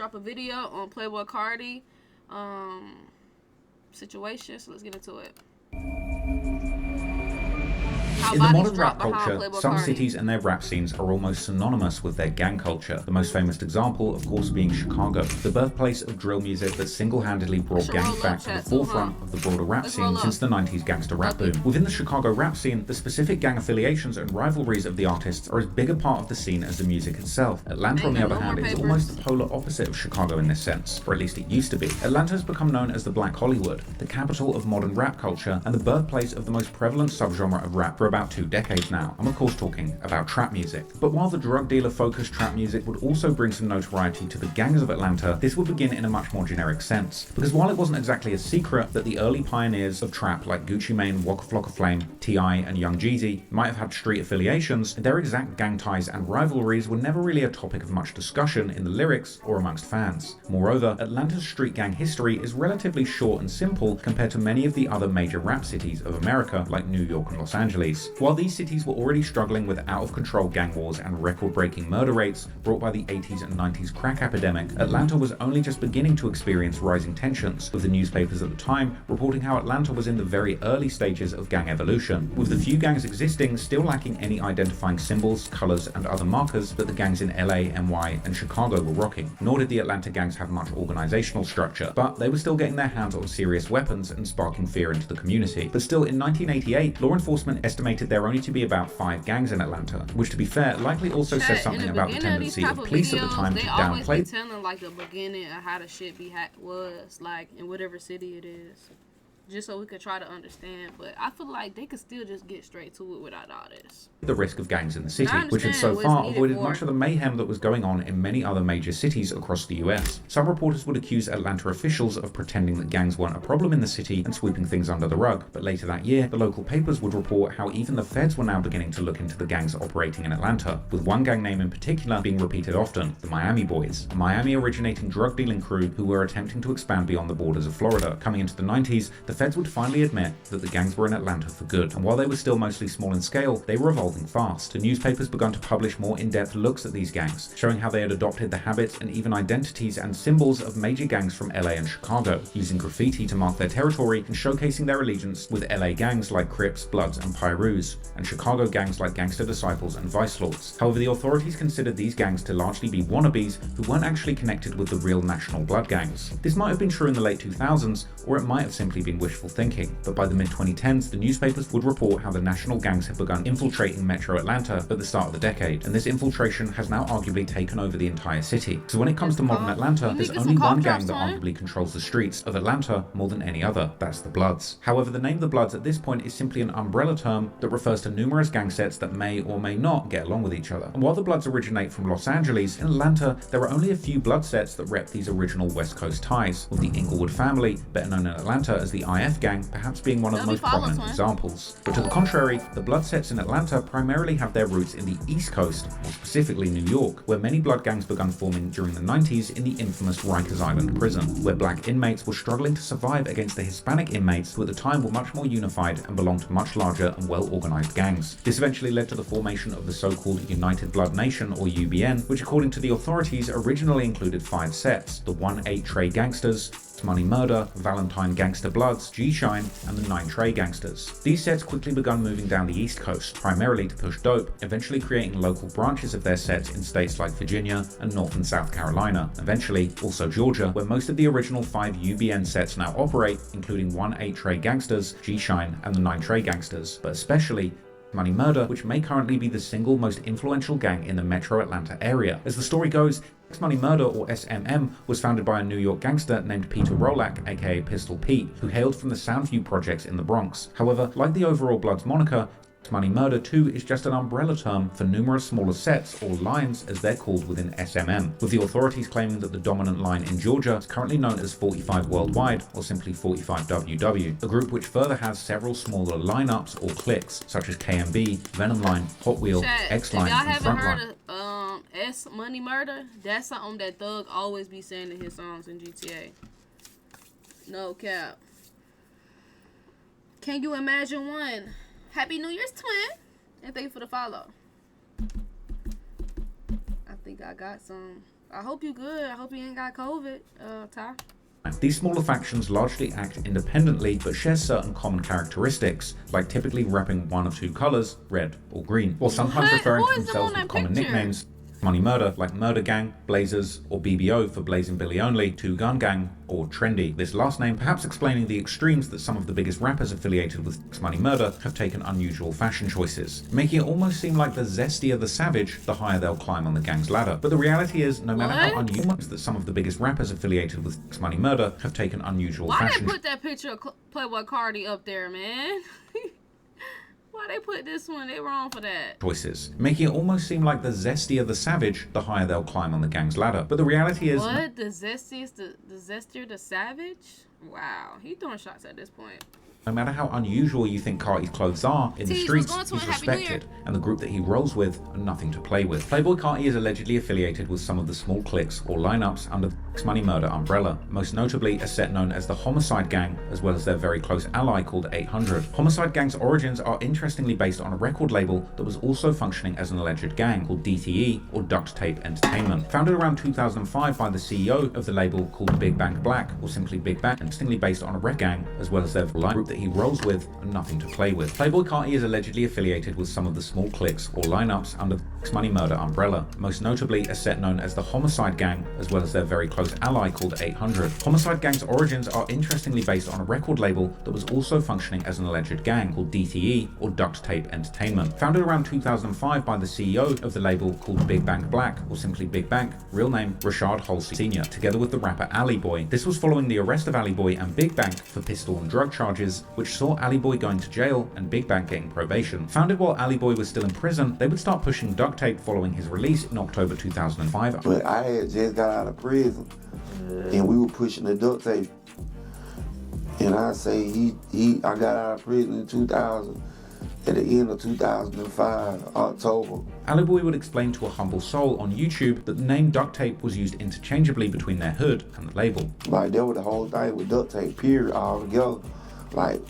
drop a video on Playboi Carti situation, so let's get into it. In the modern rap culture, some cities and their rap scenes are almost synonymous with their gang culture. The most famous example, of course, being Chicago, the birthplace of drill music that single-handedly brought gangs back to the forefront of the broader rap scene since the 90s gangster rap boom. Within the Chicago rap scene, the specific gang affiliations and rivalries of the artists are as big a part of the scene as the music itself. Atlanta, on the other hand, is almost the polar opposite of Chicago in this sense, or at least it used to be. Atlanta has become known as the Black Hollywood, the capital of modern rap culture, and the birthplace of the most prevalent subgenre of rap for about 2 decades now. I'm of course talking about trap music. But while the drug dealer focused trap music would also bring some notoriety to the gangs of Atlanta, this would begin in a much more generic sense. Because while it wasn't exactly a secret that the early pioneers of trap like Gucci Mane, Waka Flocka Flame, T.I. and Young Jeezy might have had street affiliations, their exact gang ties and rivalries were never really a topic of much discussion in the lyrics or amongst fans. Moreover, Atlanta's street gang history is relatively short and simple compared to many of the other major rap cities of America like New York and Los Angeles. While these cities were already struggling with out-of-control gang wars and record-breaking murder rates brought by the 80s and 90s crack epidemic, Atlanta was only just beginning to experience rising tensions, with the newspapers at the time reporting how Atlanta was in the very early stages of gang evolution, with the few gangs existing still lacking any identifying symbols, colors, and other markers that the gangs in LA, NY, and Chicago were rocking. Nor did the Atlanta gangs have much organizational structure, but they were still getting their hands on serious weapons and sparking fear into the community. But still, in 1988, law enforcement estimated there only to be about 5 gangs in Atlanta, which to be fair, likely also says something about the tendency of police at the time to downplay. They always be telling like the beginning of how the shit was, like in whatever city it is, just so we could try to understand. But I feel like they could still just get straight to it without all this. The risk of gangs in the city, which had so far avoided much of the mayhem that was going on in many other major cities across the US. Some reporters would accuse Atlanta officials of pretending that gangs weren't a problem in the city and sweeping things under the rug, but later that year, the local papers would report how even the feds were now beginning to look into the gangs operating in Atlanta, with one gang name in particular being repeated often, the Miami Boys, a Miami-originating drug-dealing crew who were attempting to expand beyond the borders of Florida. Coming into the 90s, the feds would finally admit that the gangs were in Atlanta for good, and while they were still mostly small in scale, they were evolving fast. The newspapers began to publish more in-depth looks at these gangs, showing how they had adopted the habits and even identities and symbols of major gangs from LA and Chicago, using graffiti to mark their territory and showcasing their allegiance with LA gangs like Crips, Bloods, and Pyrus, and Chicago gangs like Gangster Disciples and Vice Lords. However, the authorities considered these gangs to largely be wannabes who weren't actually connected with the real national blood gangs. This might have been true in the late 2000s, or it might have simply been wishful thinking, but by the mid-2010s, the newspapers would report how the national gangs had begun infiltrating Metro Atlanta at the start of the decade, and this infiltration has now arguably taken over the entire city. So when it comes to modern Atlanta, there's only one gang that arguably controls the streets of Atlanta more than any other. That's the Bloods. However, the name the Bloods at this point is simply an umbrella term that refers to numerous gang sets that may or may not get along with each other. And while the Bloods originate from Los Angeles, in Atlanta, there are only a few blood sets that rep these original West Coast ties, with the Inglewood family, better known in Atlanta as the IF gang, perhaps being one of the most prominent examples. But to the contrary, the blood sets in Atlanta primarily have their roots in the East Coast, more specifically New York, where many blood gangs began forming during the 90s in the infamous Rikers Island prison, where black inmates were struggling to survive against the Hispanic inmates who at the time were much more unified and belonged to much larger and well-organized gangs. This eventually led to the formation of the so-called United Blood Nation, or UBN, which according to the authorities originally included 5 sets: the 1-8 Trey Gangsters, Money Murder, Valentine Gangster Bloods, G-Shine, and the 9 Trey Gangsters. These sets quickly began moving down the East Coast, primarily to push dope, eventually creating local branches of their sets in states like Virginia and North and South Carolina, eventually also Georgia, where most of the original 5 UBN sets now operate, including 1-8 Trey Gangsters, G-Shine, and the 9 Trey Gangsters, but especially Money Murder, which may currently be the single most influential gang in the metro Atlanta area. As the story goes, Money Murder, or SMM, was founded by a New York gangster named Peter Rolak, aka Pistol Pete, who hailed from the Soundview projects in the Bronx. However, like the overall Bloods moniker, Money Murder too is just an umbrella term for numerous smaller sets, or lines as they're called within SMM, with the authorities claiming that the dominant line in Georgia is currently known as 45 Worldwide, or simply 45WW, a group which further has several smaller lineups or cliques, such as KMB, Venom Line, Hot Wheel, X Line, and Frontline. S Money Murder, that's something that Thug always be saying in his songs in GTA. No cap. Can you imagine one? Happy New Year's, twin. And thank you for the follow. I think I got some. I hope you good. I hope you ain't got COVID, Ty. These smaller factions largely act independently but share certain common characteristics, like typically repping one or two colors, red or green, or sometimes referring to themselves with common nicknames. Money Murder, like Murder Gang, Blazers, or BBO for Blazing Billy Only, Two Gun Gang, or Trendy. This last name perhaps explaining the extremes that some of the biggest rappers affiliated with Money Murder have taken unusual fashion choices, making it almost seem like the zestier the savage, the higher they'll climb on the gang's ladder. But the reality is, no matter how unusual that some of the biggest rappers affiliated with Money Murder have taken unusual fashion. Why they put that picture of Playboi Carti up there, man? Why they put this one? They wrong for that. Choices, making it almost seem like the zestier the savage, the higher they'll climb on the gang's ladder. But the reality is... What? The zestiest, the zestier the savage? Wow, he throwing shots at this point. No matter how unusual you think Carti's clothes are, in the streets, he's respected, and the group that he rolls with are nothing to play with. Playboi Carti is allegedly affiliated with some of the small cliques or lineups under the Money Murder umbrella, most notably a set known as the Homicide Gang, as well as their very close ally called 800. Homicide Gang's origins are interestingly based on a record label that was also functioning as an alleged gang called DTE, or Duct Tape Entertainment. Founded around 2005 by the CEO of the label called Big Bank Black, or simply Big Bank, interestingly based on a rec gang, as well as their group that he rolls with and nothing to play with. Playboi Carti is allegedly affiliated with some of the small cliques or lineups under the Money Murder umbrella, most notably a set known as the Homicide Gang, as well as their very close ally called 800. Homicide Gang's origins are interestingly based on a record label that was also functioning as an alleged gang called DTE, or Duct Tape Entertainment. Founded around 2005 by the CEO of the label called Big Bank Black, or simply Big Bank, real name Rashad Halsey Sr., together with the rapper Ali Boy. This was following the arrest of Ali Boy and Big Bank for pistol and drug charges, which saw Ali Boy going to jail and Big Bank getting probation. Founded while Ali Boy was still in prison, they would start pushing Duct Tape following his release in October 2005. But I had just got out of prison, and we were pushing the Duct Tape. And I say I got out of prison in 2000, at the end of 2005, October. Ali Boy would explain to a humble soul on YouTube that the name Duct Tape was used interchangeably between their hood and the label. Like, that was the whole thing with Duct Tape, period, all together. Like,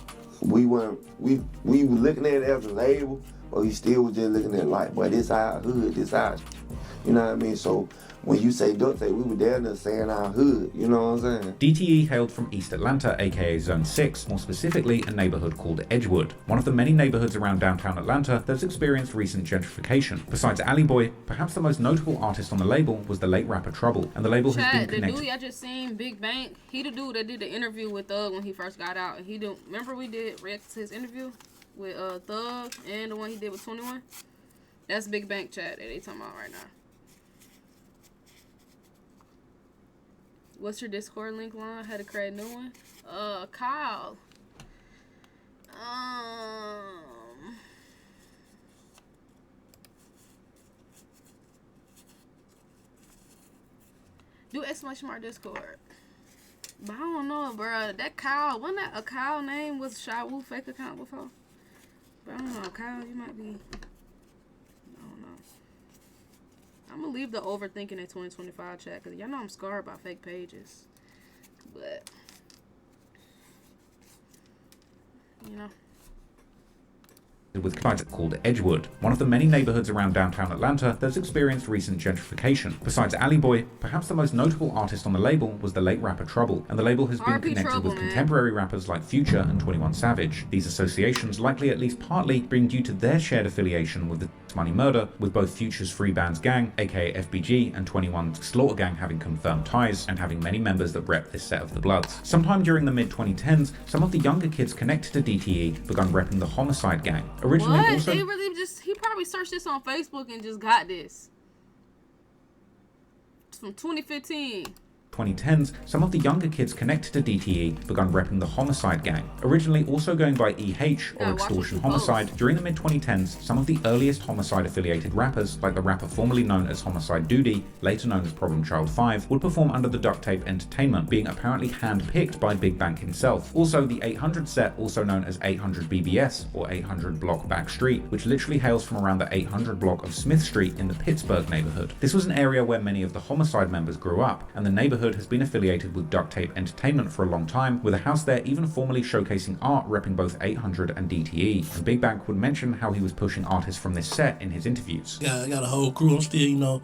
we were looking at it as a label, but we still was just looking at it like, boy, this our hood, this our, you know what I mean? So when you say Duct Tape, we were down there saying our hood, you know what I'm saying? DTE hailed from East Atlanta, aka Zone 6, more specifically a neighborhood called Edgewood, one of the many neighborhoods around downtown Atlanta that's experienced recent gentrification. Besides Ali Boy, perhaps the most notable artist on the label was the late rapper Trouble, and the label has been connected. The dude I just seen, Big Bank, he the dude that did the interview with Thug when he first got out, and remember we did react to his interview with Thug and the one he did with 21? That's Big Bank chat that they talking about right now. What's your Discord link, Lon? Had to create a new one. Kyle. Do !mark Discord. But I don't know, bro. That Kyle, wasn't that a Kyle name? Was Shawu fake account before? But I don't know, Kyle, you might be. I don't know. I'm gonna leave the overthinking at 2025 chat, because y'all know I'm scarred by fake pages. But, you know. With called Edgewood, one of the many neighborhoods around downtown Atlanta that's experienced recent gentrification. Besides Ali Boy, perhaps the most notable artist on the label was the late rapper Trouble, and the label has been connected with contemporary rappers like Future and 21 Savage. These associations likely at least partly being due to their shared affiliation with the Money Murder, with both Future's Free Bands gang, aka FBG, and 21's Slaughter gang having confirmed ties, and having many members that rep this set of the Bloods. Sometime during the mid-2010s, some of the younger kids connected to DTE begun repping the Homicide gang. Originally what? Also, he probably searched this on Facebook and just got this. It's from 2015. 2010s, some of the younger kids connected to DTE begun repping the Homicide gang. Originally also going by EH, or Extortion Homicide, during the mid-2010s, some of the earliest Homicide-affiliated rappers, like the rapper formerly known as Homicide Doody, later known as Problem Child 5, would perform under the Duct Tape Entertainment, being apparently hand-picked by Big Bank himself. Also, the 800 set, also known as 800 BBS, or 800 Block Back Street, which literally hails from around the 800 block of Smith Street in the Pittsburgh neighborhood. This was an area where many of the Homicide members grew up, and the neighborhood has been affiliated with Duct Tape Entertainment for a long time, with a house there even formally showcasing art repping both 800 and DTE. And Big Bank would mention how he was pushing artists from this set in his interviews. I got a whole crew. I'm still,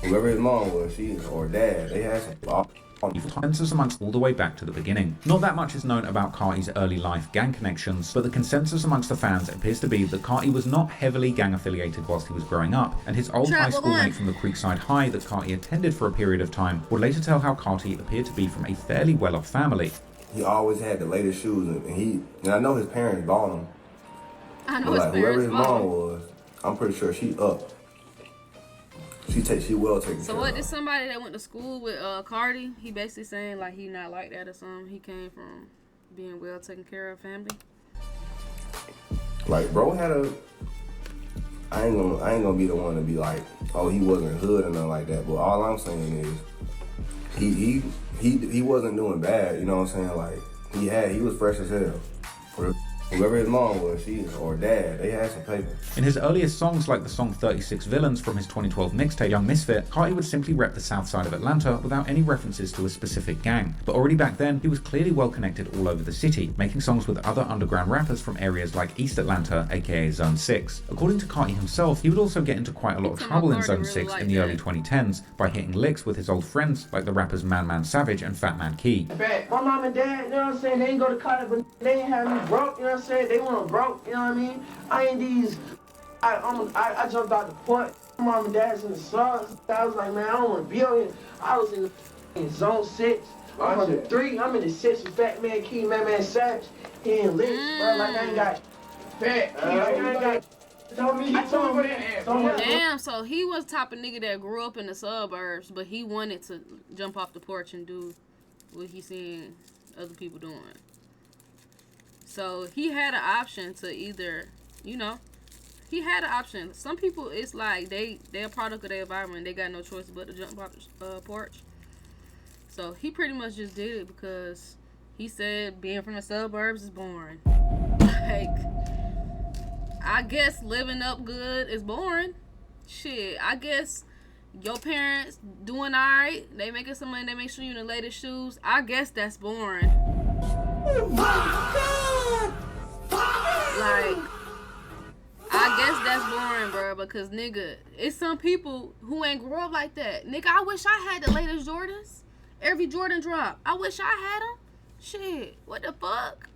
whoever his mom was, or dad, they had some consensus amongst all the way back to the beginning. Not that much is known about Carti's early life gang connections, but the consensus amongst the fans appears to be that Carti was not heavily gang affiliated whilst he was growing up, and his old high school mate from the Creekside High that Carti attended for a period of time would later tell how Carti appeared to be from a fairly well-off family. He always had the latest shoes, and I know his parents bought him. I know his parents whoever his bought mom him. was, I'm pretty sure she up. She well taken care of. So what, did somebody that went to school with Carti, he basically saying like he not like that or something? He came from being well taken care of family? Like, bro had I ain't gonna be the one to be like, oh, he wasn't hood or nothing like that. But all I'm saying is he wasn't doing bad, you know what I'm saying? Like he was fresh as hell. Whoever his mom was, or dad, they had some paper. In his earliest songs, like the song 36 Villains from his 2012 mixtape Young Misfit, Carti would simply rep the south side of Atlanta without any references to a specific gang. But already back then, he was clearly well connected all over the city, making songs with other underground rappers from areas like East Atlanta, aka Zone 6. According to Carti himself, he would also get into quite a lot of trouble in Zone 6 in the early 2010s by hitting licks with his old friends like the rappers Man Savage and Fat Man Key. My mom and dad, you know what I'm saying, they ain't go to college, but they ain't have me broke, you know what I'm saying? They weren't broke, you know what I mean? I ain't these, I jumped out the port, my mom and dad's in the slugs. I was like, man, I don't want to be on here. I was in Zone 6, I'm on the 3, I'm in the 6 with Fat Man Key, Man Savage. He ain't licks, bro, like I ain't got fat, I ain't got... Damn, so he was the type of nigga that grew up in the suburbs, but he wanted to jump off the porch and do what he seen other people doing. So he had an option to either, you know, he had an option. Some people, it's like they're a product of their environment. They got no choice but to jump off the porch. So he pretty much just did it because he said being from the suburbs is boring. Like, I guess living up good is boring. Shit, I guess your parents doing alright. They making some money. They make sure you in the latest shoes. I guess that's boring. Like, I guess that's boring, bro. Because, nigga, it's some people who ain't grow up like that. Nigga, I wish I had the latest Jordans. Every Jordan drop. I wish I had them. Shit, what the fuck?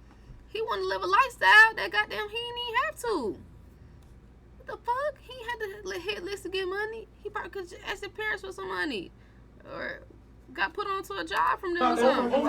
He want to live a lifestyle that goddamn he didn't even have to. What the fuck? He had to hit list to get money. He probably could ask his parents for some money. Or got put onto a job from them or something.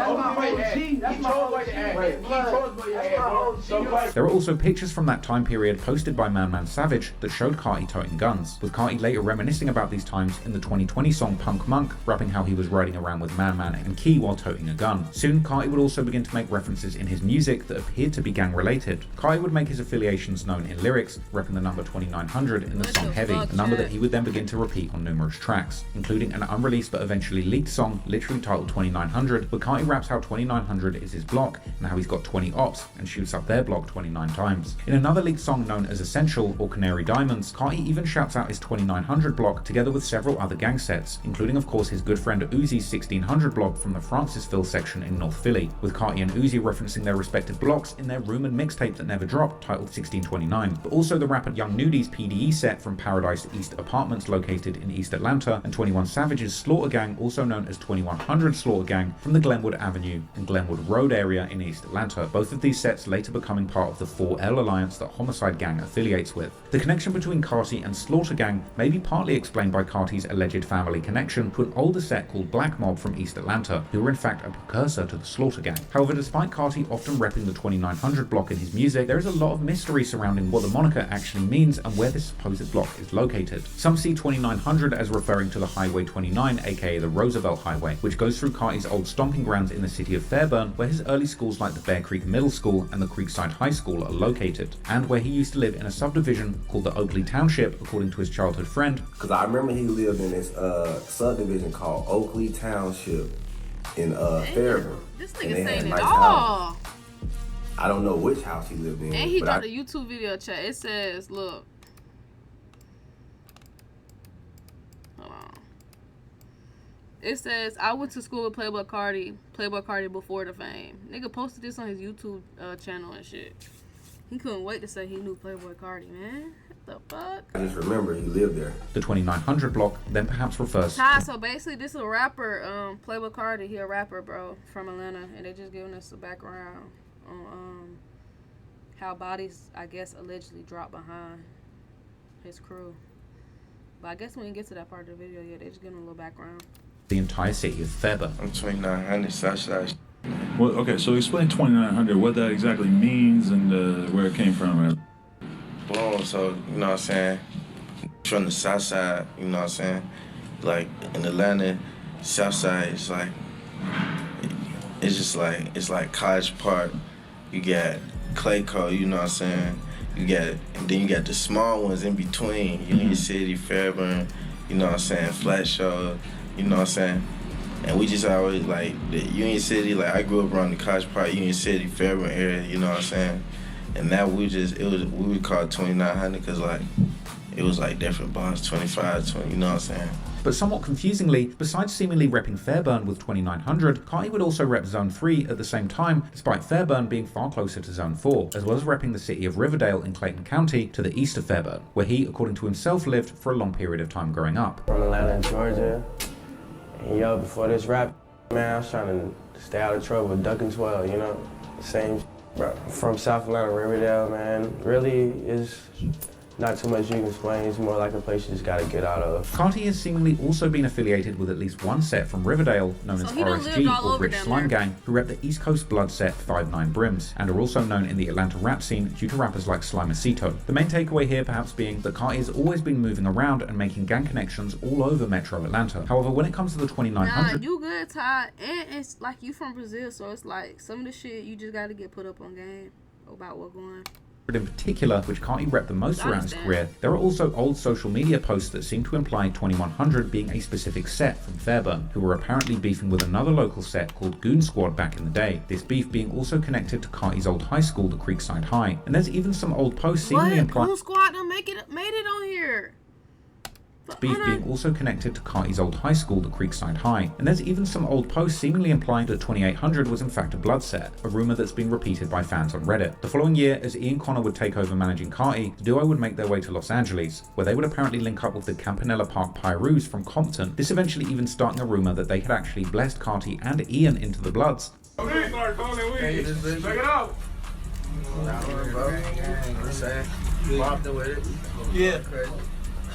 There are also pictures from that time period posted by Man Savage that showed Carti toting guns, with Carti later reminiscing about these times in the 2020 song Punk Monk, rapping how he was riding around with Man and Key while toting a gun. Soon, Carti would also begin to make references in his music that appeared to be gang-related. Carti would make his affiliations known in lyrics, repping the number 2900 in the song Heavy, a number that he would then begin to repeat on numerous tracks, including an unreleased but eventually leaked song literally titled 2900, where Carti raps how 2900 is his block and how he's got 20 ops and shoots up their block 29 times. In another leaked song known as Essential or Canary Diamonds, Carti even shouts out his 2900 block together with several other gang sets, including of course his good friend Uzi's 1600 block from the Francisville section in North Philly, with Carti and Uzi referencing their respective blocks in their rumored mixtape that never dropped titled 1629, but also the rapper Young Nudy's PDE set from Paradise East Apartments located in East Atlanta, and 21 Savage's Slaughter Gang, also known as 2100 Slaughter Gang, from the Glenwood Avenue and Glenwood Road area in East Atlanta, both of these sets later becoming part of the 4L alliance that Homicide Gang affiliates with. The connection between Carti and Slaughter Gang may be partly explained by Carti's alleged family connection to an older set called Black Mob from East Atlanta, who were in fact a precursor to the Slaughter Gang. However, despite Carti often repping the 2900 block in his music, there is a lot of mystery surrounding what the moniker actually means and where this supposed block is located. Some see 2900 as referring to the Highway 29, aka the Roosevelt Highway, which goes through Carti's old stomping grounds in the city of Fairburn, where his early schools like the Bear Creek Middle School and the Creekside High School are located, and where he used to live in a subdivision called the Oakley Township, according to his childhood friend. Because I remember he lived in this subdivision called Oakley Township in Fairburn. This nigga saying it all. I don't know which house he lived in. And he got a YouTube video chat. It says, look. Hold on. It says, I went to school with Playboi Carti before the fame. Nigga posted this on his YouTube channel and shit. He couldn't wait to say he knew Playboi Carti, man. What the fuck? I just remember he lived there. The 2900 block then perhaps refers so basically this is a rapper, Playboi Carti. He a rapper, bro, from Atlanta, and they just giving us a background on how bodies, I guess, allegedly dropped behind his crew. But I guess when you get to that part of the video, yeah, they just giving a little background. The entire city of Fairburn. I'm 2900 Southside. Well, okay, so explain 2900, what that exactly means and where it came from. Boom, so, you know what I'm saying? From the south side, you know what I'm saying? Like, in Atlanta, south side, it's like, it's like College Park. You got Clayco, you know what I'm saying? And then you got the small ones in between. Union City, Fairburn, you know what I'm saying? Flat Show, you know what I'm saying? And we just always, like, the Union City, like, I grew up around the College Park, Union City, Fairburn area, you know what I'm saying? And now we would call it 2900 because like it was like different bonds, 25, 20, you know what I'm saying? But somewhat confusingly, besides seemingly repping Fairburn with 2900, Carti would also rep Zone 3 at the same time, despite Fairburn being far closer to Zone 4, as well as repping the city of Riverdale in Clayton County to the east of Fairburn, where he, according to himself, lived for a long period of time growing up. From Atlanta, Georgia, and yo, before this rap, man, I was trying to stay out of trouble, ducking 12, you know? Same, bro. From South Atlanta, Riverdale, man, really is not too much you can explain. It's more like a place you just gotta get out of. Carti has seemingly also been affiliated with at least one set from Riverdale, known as RSG, or Rich Slime Gang, who rep the East Coast Blood set 5'9 Brims, and are also known in the Atlanta rap scene due to rappers like Slimacito. The main takeaway here perhaps being that Carti has always been moving around and making gang connections all over Metro Atlanta. However, when it comes to the 2900... Nah, you good, Ty, and it's like you from Brazil, so it's like some of the shit you just gotta get put up on game about what's going on. In particular, which Carti repped the most throughout his career, there are also old social media posts that seem to imply 2100 being a specific set from Fairburn, who were apparently beefing with another local set called Goon Squad back in the day, this beef being also connected to Carti's old high school, the Creekside High. And there's even some old posts seemingly implying Goon Squad done made it on here. Beef being also connected to Carti's old high school, the Creekside High. And there's even some old posts seemingly implying that 2800 was in fact a blood set, a rumour that's been repeated by fans on Reddit. The following year, as Ian Connor would take over managing Carti, the duo would make their way to Los Angeles, where they would apparently link up with the Campanella Park Pyrus from Compton, this eventually even starting a rumour that they had actually blessed Carti and Ian into the Bloods. Okay, check it out. Yeah.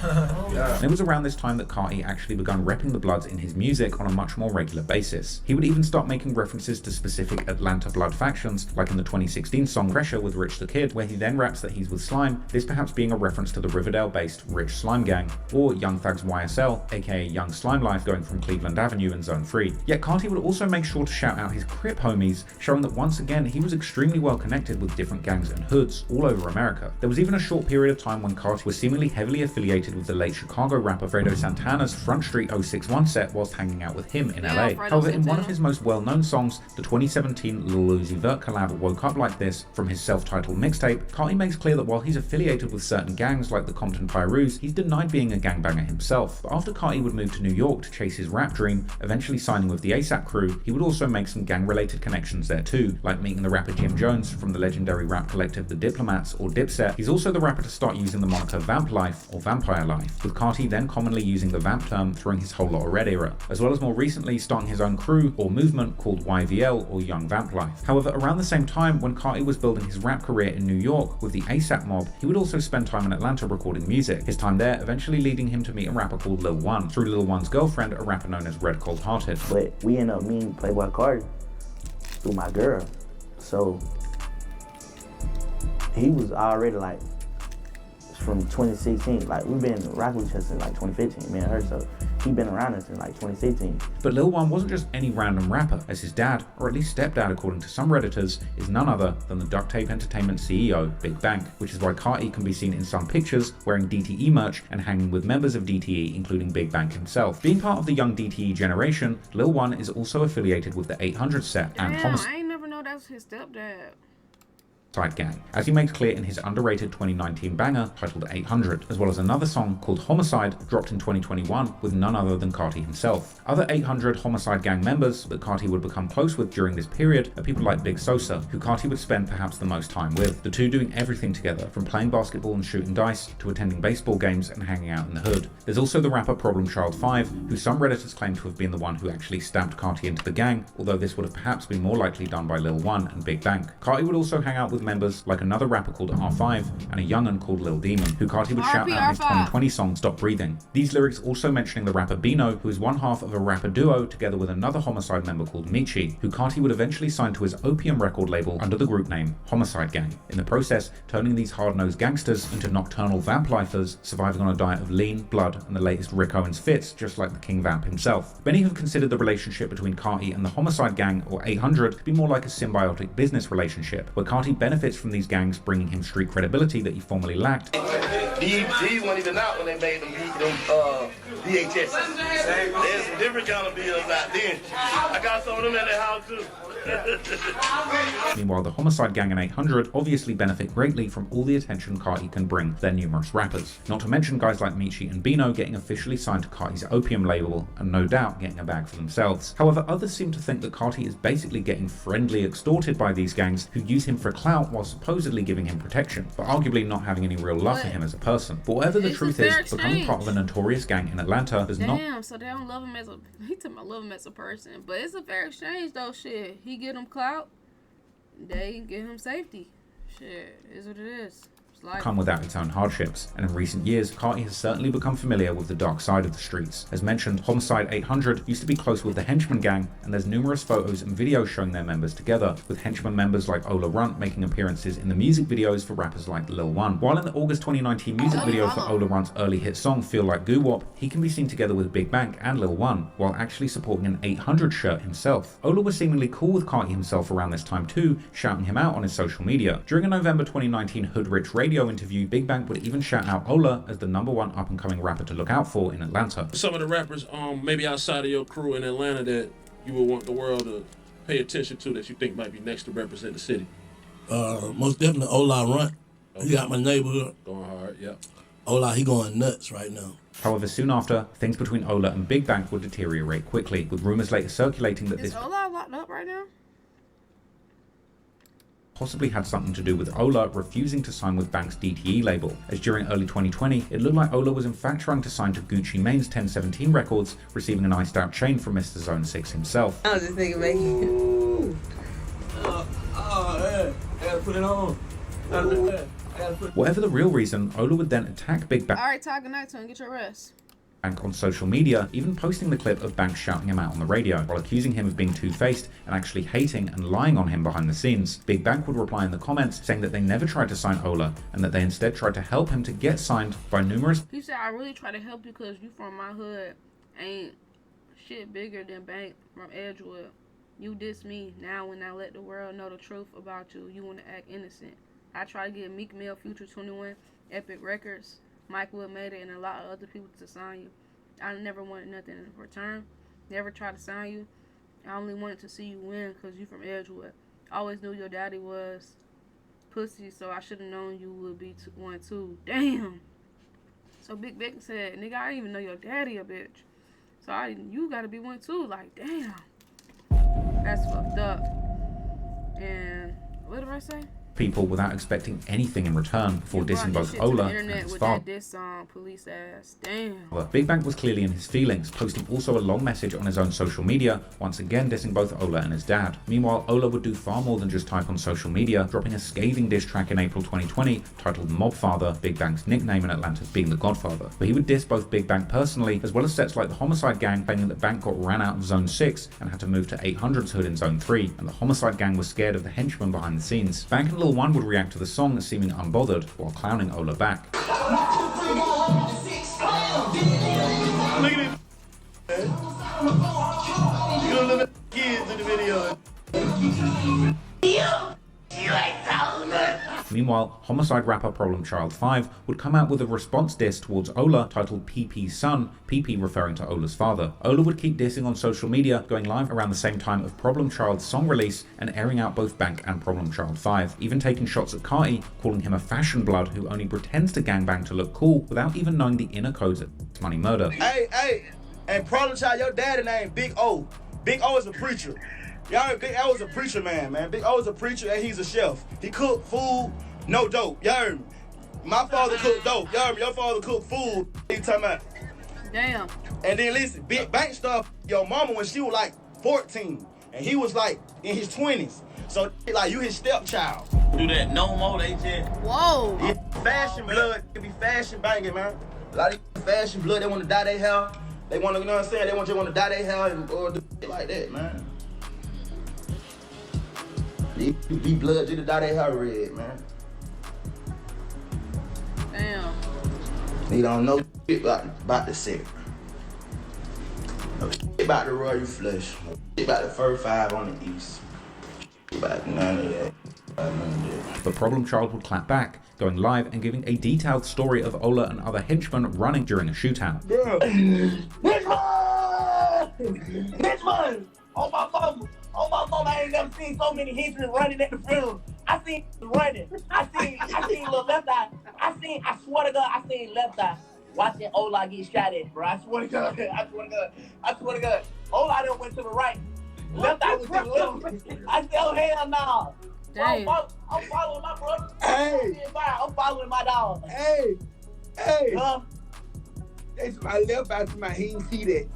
And it was around this time that Carti actually began repping the Bloods in his music on a much more regular basis. He would even start making references to specific Atlanta Blood factions, like in the 2016 song Pressure with Rich the Kid, where he then raps that he's with Slime, this perhaps being a reference to the Riverdale-based Rich Slime Gang, or Young Thug's YSL, aka Young Slime Life, going from Cleveland Avenue in Zone 3. Yet Carti would also make sure to shout out his Crip homies, showing that once again he was extremely well connected with different gangs and hoods all over America. There was even a short period of time when Carti was seemingly heavily affiliated with the late Chicago rapper Fredo Santana's Front Street 061 set whilst hanging out with him in LA. However, in one of his most well-known songs, the 2017 Lil Uzi Vert collab Woke Up Like This from his self-titled mixtape, Carti makes clear that while he's affiliated with certain gangs like the Compton Pyrus, he's denied being a gangbanger himself. But after Carti would move to New York to chase his rap dream, eventually signing with the ASAP crew, he would also make some gang-related connections there too, like meeting the rapper Jim Jones from the legendary rap collective The Diplomats or Dipset. He's also the rapper to start using the moniker Vamp Life or Vampire Life, with Carti then commonly using the vamp term throughout his Whole Lotta Red era, as well as more recently starting his own crew or movement called YVL or Young Vamp Life. However, around the same time when Carti was building his rap career in New York with the ASAP mob, he would also spend time in Atlanta recording music, his time there eventually leading him to meet a rapper called Lil One, through Lil One's girlfriend, a rapper known as Red Cold Hearted. But we ended up meeting Playboi Carti through my girl, so he was already like from 2016, like we've been rocking with each other since like 2015, me and her, so he been around us since like 2016. But Lil One wasn't just any random rapper, as his dad, or at least stepdad according to some Redditors, is none other than the Duct Tape Entertainment CEO, Big Bank, which is why Carti can be seen in some pictures wearing DTE merch and hanging with members of DTE, including Big Bank himself. Being part of the young DTE generation, Lil One is also affiliated with the 800 set and Homicide. I ain't never know that was his stepdad. Gang, as he makes clear in his underrated 2019 banger titled 800, as well as another song called Homicide dropped in 2021 with none other than Carti himself. Other 800 Homicide Gang members that Carti would become close with during this period are people like Big Sosa, who Carti would spend perhaps the most time with, the two doing everything together, from playing basketball and shooting dice to attending baseball games and hanging out in the hood. There's also the rapper Problem Child 5, who some Redditors claim to have been the one who actually stamped Carti into the gang, although this would have perhaps been more likely done by Lil One and Big Bank. Carti would also hang out with members like another rapper called R5 and a young'un called Lil Demon, who Carti would shout out in his 2020 song Stop Breathing. These lyrics also mentioning the rapper Bino, who is one half of a rapper duo together with another Homicide member called Michi, who Carti would eventually sign to his Opium record label under the group name Homicide Gang, in the process turning these hard-nosed gangsters into nocturnal vamp lifers surviving on a diet of lean, blood, and the latest Rick Owens fits, just like the King Vamp himself. Many have considered the relationship between Carti and the Homicide Gang, or 800, to be more like a symbiotic business relationship, where Carti benefits from these gangs bringing him street credibility that he formerly lacked. DG wasn't even out when they made them VHS. There's some different kind of bills out there. I got some of them at the house too. Meanwhile, the Homicide Gang and 800 obviously benefit greatly from all the attention Carti can bring to their numerous rappers. Not to mention guys like Michi and Bino getting officially signed to Carti's Opium label and no doubt getting a bag for themselves. However, others seem to think that Carti is basically getting friendly extorted by these gangs who use him for clout while supposedly giving him protection, but arguably not having any real love for him as a person. But whatever the truth is, becoming part of a notorious gang in Atlanta does not... Damn, so they don't love him as a... He told me I love him as a person, but it's a fair exchange though, shit. He get him clout, they give him safety. Shit, is what it is. Come without its own hardships, and in recent years, Carti has certainly become familiar with the dark side of the streets. As mentioned, Homicide 800 used to be close with the Henchman Gang, and there's numerous photos and videos showing their members together, with Henchman members like Ola Runt making appearances in the music videos for rappers like Lil One. While in the August 2019 music video for Ola Runt's early hit song Feel Like Goo Wop, he can be seen together with Big Bank and Lil One, while actually supporting an 800 shirt himself. Ola was seemingly cool with Carti himself around this time too, shouting him out on his social media. During a November 2019 Hood Rich radio interview, Big Bank would even shout out Ola as the #1 up-and-coming rapper to look out for in Atlanta. Some of the rappers, maybe outside of your crew in Atlanta that you would want the world to pay attention to that you think might be next to represent the city? Most definitely Ola Runt. Okay. He got my neighborhood. Going hard, yeah. Ola, he going nuts right now. However, soon after, things between Ola and Big Bank would deteriorate quickly, with rumors later circulating that Is Ola locked up right now? Possibly had something to do with Ola refusing to sign with Bank's DTE label, as during early 2020, it looked like Ola was in fact trying to sign to Gucci Mane's 1017 Records, receiving an iced out chain from Mr. Zone 6 himself. I was just thinking, making I gotta put it on. Whatever the real reason, Ola would then attack Big Bank. Alright, Ty, good night to him. Get your rest. Bank on social media, even posting the clip of Bank shouting him out on the radio, while accusing him of being two-faced and actually hating and lying on him behind the scenes. Big Bank would reply in the comments saying that they never tried to sign Ola, and that they instead tried to help him to get signed by numerous... He said, I really try to help you because you from my hood. Ain't shit bigger than Bank from Edgewood. You diss me. Now when I let the world know the truth about you, you want to act innocent. I try to get Meek Mill, Future 21, Epic Records, Mike Will made it, and a lot of other people to sign you. I never wanted nothing in return. Never tried to sign you. I only wanted to see you win because you from Edgewood. I always knew your daddy was pussy, so I should have known you would be one too. Damn. So Big Beck said, nigga, I didn't even know your daddy a bitch. So you gotta be one too. Like, damn. That's fucked up. And what did I say? People without expecting anything in return before dissing both Ola and his father. Police ass. Damn. Big Bank was clearly in his feelings, posting also a long message on his own social media, once again dissing both Ola and his dad. Meanwhile, Ola would do far more than just type on social media, dropping a scathing diss track in April 2020 titled Mob Father, Big Bank's nickname in Atlanta being the Godfather. But he would diss both Big Bank personally, as well as sets like the Homicide Gang, claiming that Bank got ran out of Zone 6 and had to move to 800's hood in Zone 3, and the Homicide Gang was scared of the henchmen behind the scenes. Bank and Lil One would react to the song as seeming unbothered, while clowning Ola back. Look at it. You don't look at the kids in the video. You ain't telling me. Meanwhile, Homicide rapper Problem Child 5 would come out with a response diss towards Ola titled PP's Son, PP referring to Ola's father. Ola would keep dissing on social media, going live around the same time of Problem Child's song release and airing out both Bank and Problem Child 5, even taking shots at Carti, calling him a fashion blood who only pretends to gangbang to look cool without even knowing the inner codes of money murder. Hey, and Problem Child, your daddy name Big O. Big O is a preacher. Y'all heard Big O is a preacher, man. Big O is a preacher and he's a chef. He cook food, no dope. Y'all heard me? My father cooked dope. Y'all heard me? Your father cooked food. You talking about? Damn. And then listen, Big Bank stuff, your mama when she was like 14 and he was like in his 20s. So like you his stepchild. Do that no more, they just. Whoa. Fashion blood, it be fashion banging, man. A lot of fashion blood, they want to dye their hair. They want to, you know what I'm saying? They just want to dye their hair and or do shit like that, man. They be blood just to dye their hair red, man. Damn. They don't know shit about the set. No shit about the royal flush. No shit about the fur 5 on the east. About none of that. None of that. But Problem Child would clap back, going live and giving a detailed story of Ola and other henchmen running during a shootout. This one! On my mama, I ain't never seen so many henchmen running at the funeral. I seen running. I seen little left eye. I swear to God, I seen left eye watching Ola get shot at, bro. I swear to God. Ola done went to the right. Left eye was to the left. I said, oh, hell no. I'm following my brother. Hey. I'm following my dog. Hey. That's my left eye to my, he didn't see that.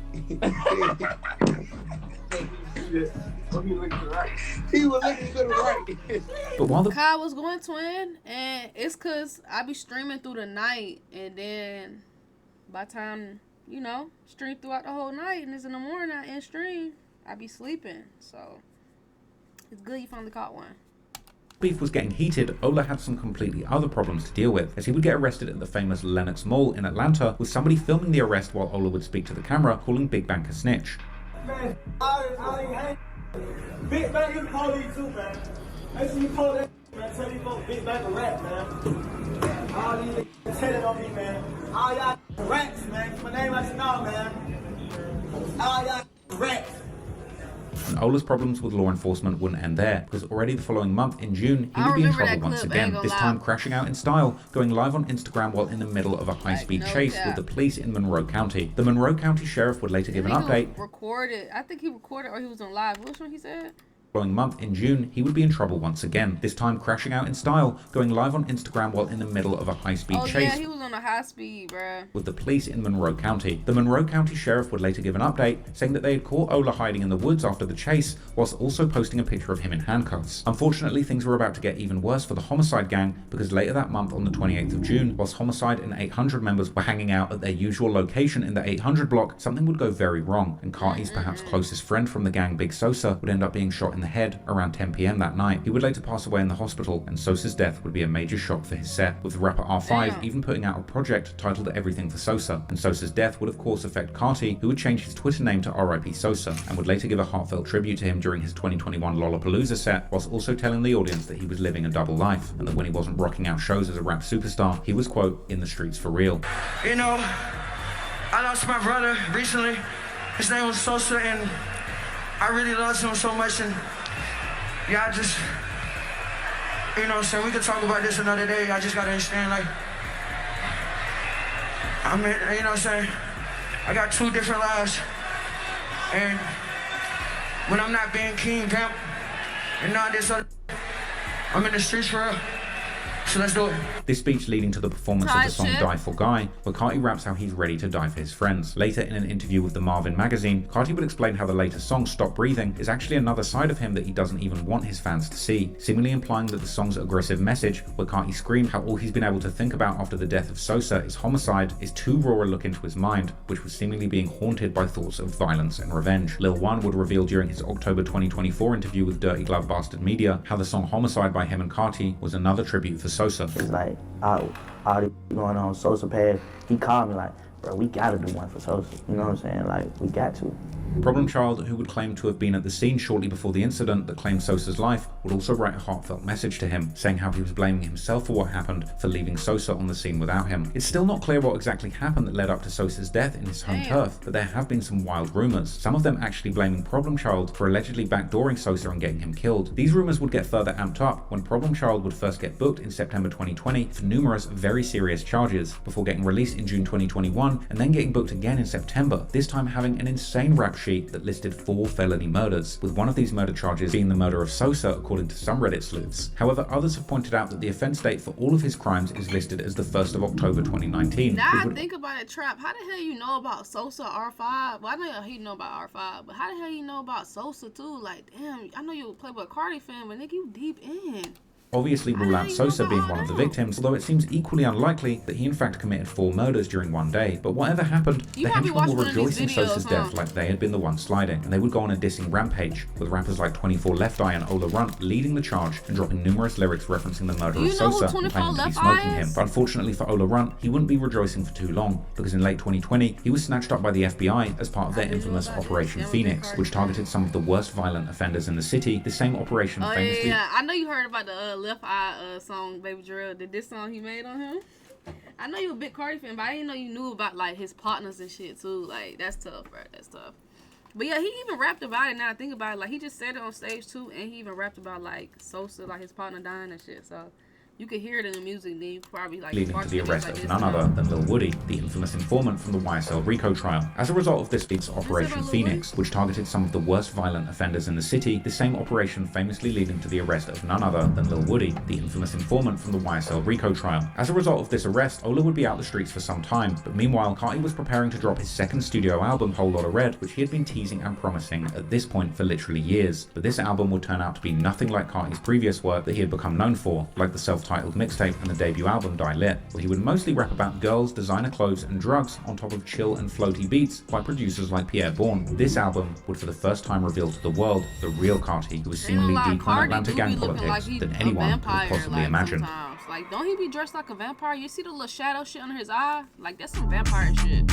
He was looking to the right. But while the Kyle was going twin, and it's cause I be streaming through the night, and then by the time, stream throughout the whole night, and it's in the morning I end stream, I be sleeping. So it's good you finally caught one. beef was getting heated, Ola had some completely other problems to deal with, as he would get arrested at the famous Lenox Mall in Atlanta, with somebody filming the arrest while Ola would speak to the camera, calling Big Bank a snitch. Man, Big Bank is police too, man. Make sure you call that, man. Tell these folks Big Bank a rat, man. All these niggas telling on me, man. All y'all rats, man. My name I should know, man. All y'all rats. And Ola's problems with law enforcement wouldn't end there, because already the following month, in June, he would be in trouble once again, this time crashing out in style, going live on Instagram while in the middle of a high-speed chase with the police in Monroe County. The Monroe County sheriff would later give an update. I think he recorded or he was on live. Which one he said? Following month, in June, he would be in trouble once again, this time crashing out in style, going live on Instagram while in the middle of a high-speed chase. Yeah, he was on a high speed, bruh. With the police in Monroe County. The Monroe County sheriff would later give an update, saying that they had caught Ola hiding in the woods after the chase, whilst also posting a picture of him in handcuffs. Unfortunately, things were about to get even worse for the Homicide gang, because later that month on the 28th of June, whilst Homicide and 800 members were hanging out at their usual location in the 800 block, something would go very wrong, and Carti's perhaps closest friend from the gang, Big Sosa, would end up being shot in the head around 10 p.m. that night. He would later pass away in the hospital, and Sosa's death would be a major shock for his set, with the rapper R5 even putting out a project titled Everything for Sosa. And Sosa's death would of course affect Carti, who would change his Twitter name to RIP Sosa, and would later give a heartfelt tribute to him during his 2021 Lollapalooza set, whilst also telling the audience that he was living a double life, and that when he wasn't rocking out shows as a rap superstar, he was, quote, in the streets for real. You know, I lost my brother recently. His name was Sosa, and I really loved him so much, and yeah, I just, you know what I'm saying, we could talk about this another day. I just gotta understand, like, I mean, you know what I'm saying, I got two different lives, and when I'm not being king, pimp, and not this other, I'm in the streets for real. So let's do it. This speech leading to the performance of the song Die For Guy, where Carti raps how he's ready to die for his friends. Later in an interview with the Marvin magazine, Carti would explain how the latest song, Stop Breathing, is actually another side of him that he doesn't even want his fans to see, seemingly implying that the song's aggressive message, where Carti screamed how all he's been able to think about after the death of Sosa is homicide, is too raw a look into his mind, which was seemingly being haunted by thoughts of violence and revenge. Lil One would reveal during his October 2024 interview with Dirty Glove Bastard Media how the song Homicide by him and Carti was another tribute for Sosa. It's like, all the going on Sosa pad, he called me like, bro, we gotta do one for Sosa. You know what I'm saying? Like, we got to. Problem Child, who would claim to have been at the scene shortly before the incident that claimed Sosa's life, would also write a heartfelt message to him, saying how he was blaming himself for what happened for leaving Sosa on the scene without him. It's still not clear what exactly happened that led up to Sosa's death in his home turf, but there have been some wild rumours, some of them actually blaming Problem Child for allegedly backdooring Sosa and getting him killed. These rumours would get further amped up when Problem Child would first get booked in September 2020 for numerous very serious charges, before getting released in June 2021 and then getting booked again in September, this time having an insane rap sheet that listed 4 felony murders, with one of these murder charges being the murder of Sosa, according to some Reddit sleuths. However, others have pointed out that the offense date for all of his crimes is listed as the 1st of October 2019. Now I think about it, Trap, how the hell you know about Sosa, R5? Well, I know he know about R5, but how the hell you know about Sosa too? Like, damn, I know you're a Playboi Carti fan, but nigga, you deep in. Obviously rule out Sosa being one of the victims, although it seems equally unlikely that he in fact committed 4 murders during one day. But whatever happened, the henchmen will rejoice in Sosa's death like they had been the ones sliding, and they would go on a dissing rampage, with rappers like 24 Left Eye and Ola Runt leading the charge and dropping numerous lyrics referencing the murder of Sosa and claiming to be smoking him. But unfortunately for Ola Runt, he wouldn't be rejoicing for too long, because in late 2020, he was snatched up by the FBI as part of their infamous Operation Phoenix, which targeted some of the worst violent offenders in the city. The same operation famously... I know you heard about the Left Eye song, Baby Drill. Did this song he made on him? I know you a big Carti fan, but I didn't know you knew about like his partners and shit too. Like that's tough, bro. That's tough. But yeah, he even rapped about it. Now I think about it, like he just said it on stage too, and he even rapped about like Sosa, like his partner dying and shit. So you could hear it in the music, then you probably like leading to the arrest of none other than Lil Woody, the infamous informant from the YSL RICO trial. As a result of this leads to Operation Phoenix, which targeted some of the worst violent offenders in the city, the same operation famously leading to the arrest of none other than Lil Woody, the infamous informant from the YSL RICO trial. As a result of this arrest, Ola would be out the streets for some time, but meanwhile, Carti was preparing to drop his second studio album, Whole Lotta Red, which he had been teasing and promising at this point for literally years. But this album would turn out to be nothing like Carti's previous work that he had become known for, like the self-titled mixtape and the debut album Die Lit, where he would mostly rap about girls, designer clothes and drugs on top of chill and floaty beats by producers like Pierre Bourne. This album would for the first time reveal to the world the real Carti, who was seemingly deeper in Atlanta gang politics than anyone could possibly imagine. Like, don't he be dressed like a vampire? You see the little shadow shit under his eye? Like, that's some vampire shit.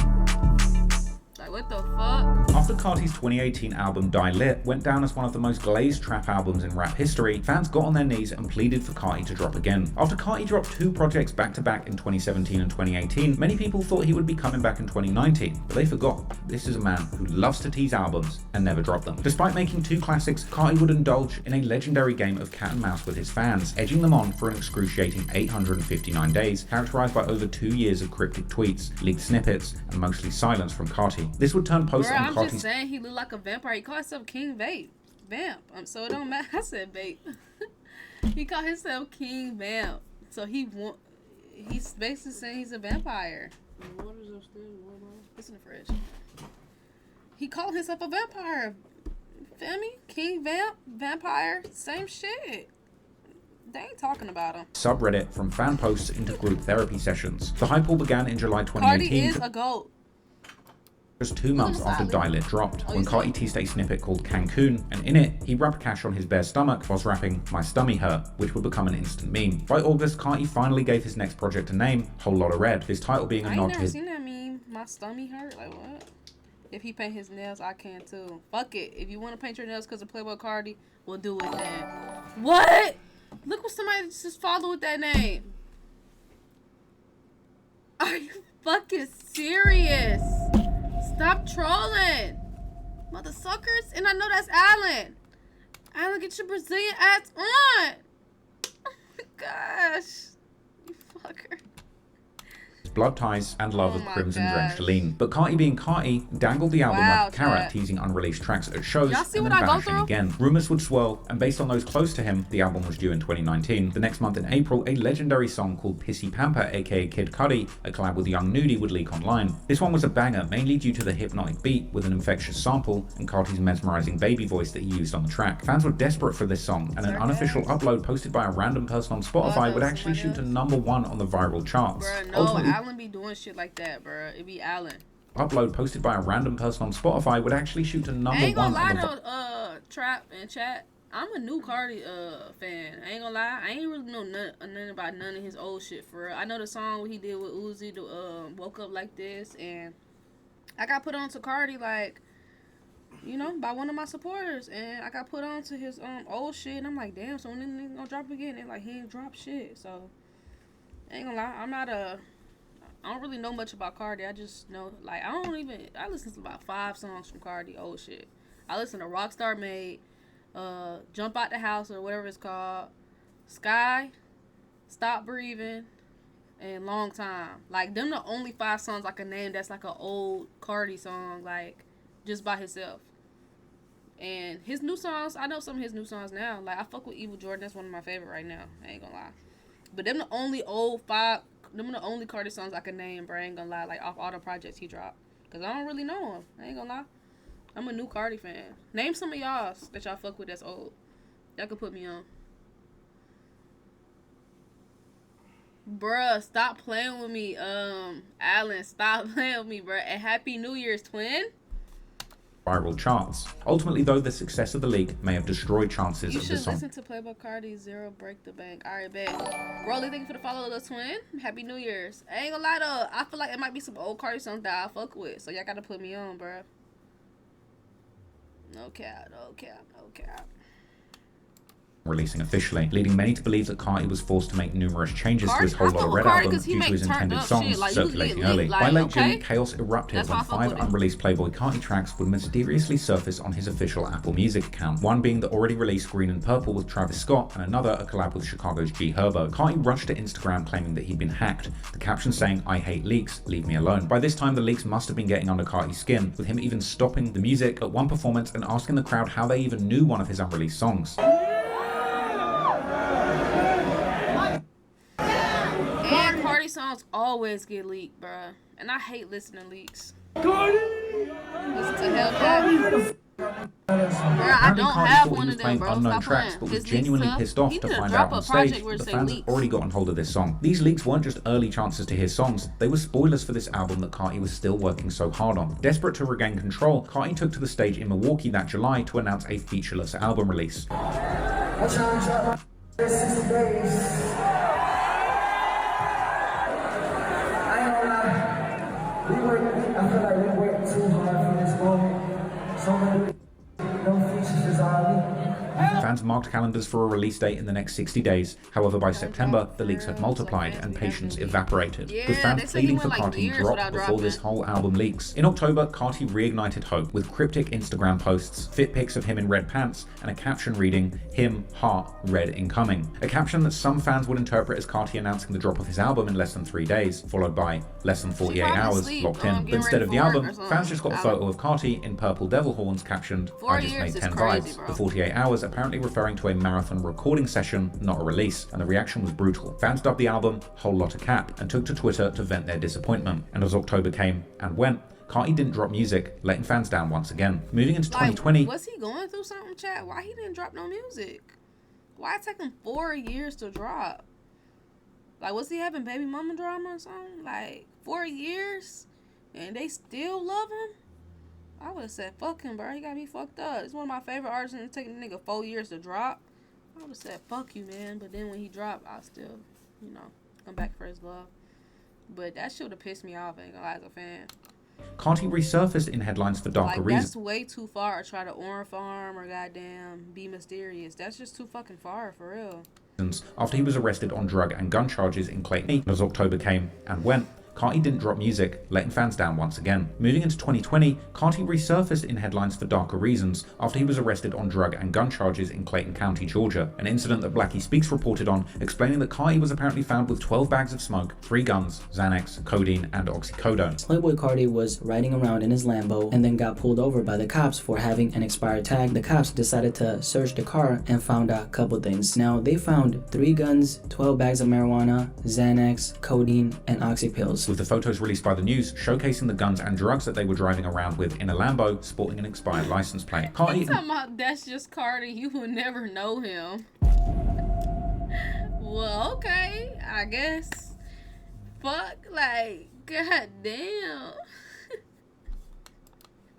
Like, what the fuck? After Carti's 2018 album Die Lit went down as one of the most glazed trap albums in rap history, fans got on their knees and pleaded for Carti to drop again. After Carti dropped 2 projects back to back in 2017 and 2018, many people thought he would be coming back in 2019, but they forgot this is a man who loves to tease albums and never drop them. Despite making 2 classics, Carti would indulge in a legendary game of cat and mouse with his fans, edging them on for an excruciating 859 days, characterized by over 2 years of cryptic tweets, leaked snippets, and mostly silence from Carti. This would turn posts on Carti's... I'm just saying he looked like a vampire. He called himself King Vamp. So it don't matter. I said vape. He called himself King Vamp. So he's basically saying he's a vampire. Water's upstairs. It's in the fridge. He called himself a vampire. Feel me? King Vamp, vampire, same shit. They ain't talking about him. Subreddit from fan posts into group therapy sessions. The hype all began in July 2018. Carti is a goat. Just 2 months after Die Lit dropped, when Carti teased a snippet called Cancun, and in it, he rubbed cash on his bare stomach whilst rapping My Stummy Hurt, which would become an instant meme. By August, Carti finally gave his next project a name, Whole Lotta Red, his title being a nod to his... I ain't never seen that meme, My Stummy Hurt, like what? If he paint his nails, I can too. Fuck it, if you want to paint your nails because of Playboi Carti, we'll do it then. What? Look what somebody just followed with that name. Are you fucking serious? Stop trolling, mother suckers. And I know that's Alan. Alan, get your Brazilian ass on. Oh my gosh, you fucker. Blood ties and love of crimson drenched lean. But Carti being Carti dangled the album like a carrot, teasing unreleased tracks at shows and then vanishing again. Rumors would swirl, and based on those close to him, the album was due in 2019. The next month in April, a legendary song called Pissy Pamper, aka Kid Cudi, a collab with Young Nudie, would leak online. This one was a banger, mainly due to the hypnotic beat with an infectious sample and Carti's mesmerizing baby voice that he used on the track. Fans were desperate for this song, and an unofficial upload posted by a random person on Spotify would actually shoot to #1 on the viral charts. Alan be doing shit like that, bro. It be Alan. Upload posted by a random person on Spotify would actually shoot to #1 I ain't gonna on lie to Trap and Chat. I'm a new Carti fan. I ain't gonna lie. I ain't really know nothing about none of his old shit for real. I know the song he did with Uzi, Woke Up Like This, and I got put on to Carti like, you know, by one of my supporters, and I got put on to his old shit, and I'm like, damn, so when they gonna drop again? And like, he ain't drop shit, so I ain't gonna lie. I don't really know much about Carti. I just know, like, I listen to about 5 songs from Carti, old shit. I listen to Rockstar Made, Jump Out the House, or whatever it's called, Sky, Stop Breathing, and Long Time. Like, them the only 5 songs I can name that's like an old Carti song, like, just by himself. And his new songs, I know some of his new songs now. Like, I fuck with Evil Jordan. That's one of my favorite right now. I ain't gonna lie. But them the only Carti songs I can name, bro. I ain't gonna lie. Like, off all the projects he dropped. Because I don't really know him. I ain't gonna lie. I'm a new Carti fan. Name some of y'all that y'all fuck with that's old. Y'all could put me on. Bruh, stop playing with me. Alan, stop playing with me, bruh. And Happy New Year's, twin. Viral charts. Ultimately, though, the success of the leak may have destroyed chances of the song. You should listen to Playboi Carti, Zero Break the Bank. Alright, bet. Rolly, thank you for the follow, little twin. Happy New Year's. I ain't gonna lie though, I feel like it might be some old Carti songs that I fuck with. So y'all gotta put me on, bruh. No cap, no cap, no cap. releasing officially, leading many to believe that Carti was forced to make numerous changes to his Whole Lotta Red album due to his intended songs circulating early. By late June, chaos erupted when 5 unreleased Playboi Carti tracks would mysteriously surface on his official Apple Music account, one being the already released Green and Purple with Travis Scott, and another a collab with Chicago's G Herbo. Carti rushed to Instagram claiming that he'd been hacked, the caption saying, "I hate leaks, leave me alone." By this time, the leaks must have been getting under Carti's skin, with him even stopping the music at one performance and asking the crowd how they even knew one of his unreleased songs. Songs always get leaked, bruh. And I hate listening to leaks. Listen to Hellcat. I don't have one of them, bro. Unknown tracks, but was genuinely pissed off to find out on stage that the fans had already gotten hold of this song. These leaks weren't just early chances to hear songs, they were spoilers for this album that Carti was still working so hard on. Desperate to regain control, Carti took to the stage in Milwaukee that July to announce a featureless album release. I'm trying to drop my 60 days. I feel like we worked too hard for this moment. So many no features is all me. Fans marked calendars for a release date in the next 60 days. However, by September, the leaks had multiplied and patience evaporated, with fans pleading for Carti to drop before this whole album leaks. In October, Carti reignited hope with cryptic Instagram posts, fit pics of him in red pants, and a caption reading, "Him, heart, red incoming." A caption that some fans would interpret as Carti announcing the drop of his album in less than 3 days, followed by less than 48 hours locked in. But instead of the album, fans just got a photo of Carti in purple devil horns captioned, "I just made 10 vibes." The 48 hours apparently referring to a marathon recording session, not a release, and the reaction was brutal. Fans dubbed the album Whole Lotta Cap and took to Twitter to vent their disappointment. And as October came and went, Carti didn't drop music, letting fans down once again. Moving into 2020... Was he going through something, chat? Why he didn't drop no music? Why it took him 4 years to drop? Like, was he having baby mama drama or something? Like, 4 years? And they still love him? I would have said, fuck him, bro. He got me fucked up. It's one of my favorite artists, and it's taking the nigga 4 years to drop. I would have said, fuck you, man. But then when he dropped, I still, come back for his love. But that shit would have pissed me off, ain't gonna lie, as a fan. Carti resurfaced in headlines for darker reasons. That's way too far to try to orange farm or goddamn be mysterious. That's just too fucking far, for real. After he was arrested on drug and gun charges in Clayton. As October came and went, Carti didn't drop music, letting fans down once again. Moving into 2020, Carti resurfaced in headlines for darker reasons after he was arrested on drug and gun charges in Clayton County, Georgia, an incident that Blackie Speaks reported on, explaining that Carti was apparently found with 12 bags of smoke, 3 guns, Xanax, codeine, and oxycodone. Playboi Carti was riding around in his Lambo and then got pulled over by the cops for having an expired tag. The cops decided to search the car and found a couple things. Now, they found 3 guns, 12 bags of marijuana, Xanax, codeine, and oxy pills. With the photos released by the news showcasing the guns and drugs that they were driving around with in a Lambo sporting an expired license plate. Carti, talking about that's just Carti, you will never know him. Well, okay, I guess. Fuck, like, goddamn.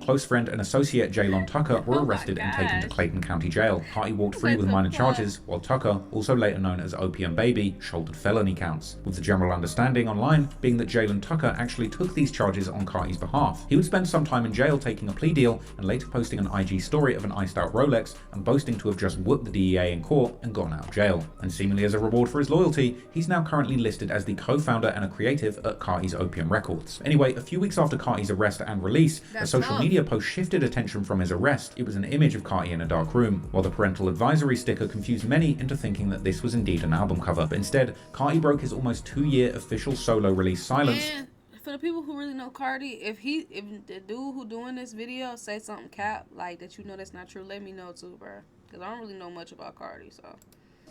Close friend and associate BbyLon Tucker were arrested and taken to Clayton County Jail. Carti walked free with minor charges, while Tucker, also later known as Opium Baby, shouldered felony counts, with the general understanding online being that BbyLon Tucker actually took these charges on Carti's behalf. He would spend some time in jail taking a plea deal and later posting an IG story of an iced out Rolex and boasting to have just whooped the DEA in court and gotten out of jail. And seemingly as a reward for his loyalty, he's now currently listed as the co-founder and a creative at Carti's Opium Records. Anyway, a few weeks after Carti's arrest and release, a social media post shifted attention from his arrest. It was an image of Carti in a dark room, while the parental advisory sticker confused many into thinking that this was indeed an album cover. But instead, Carti broke his almost 2-year official solo release silence. And for the people who really know Carti, if the dude who doing this video say something cap, like that that's not true, let me know too, bro. Because I don't really know much about Carti, so...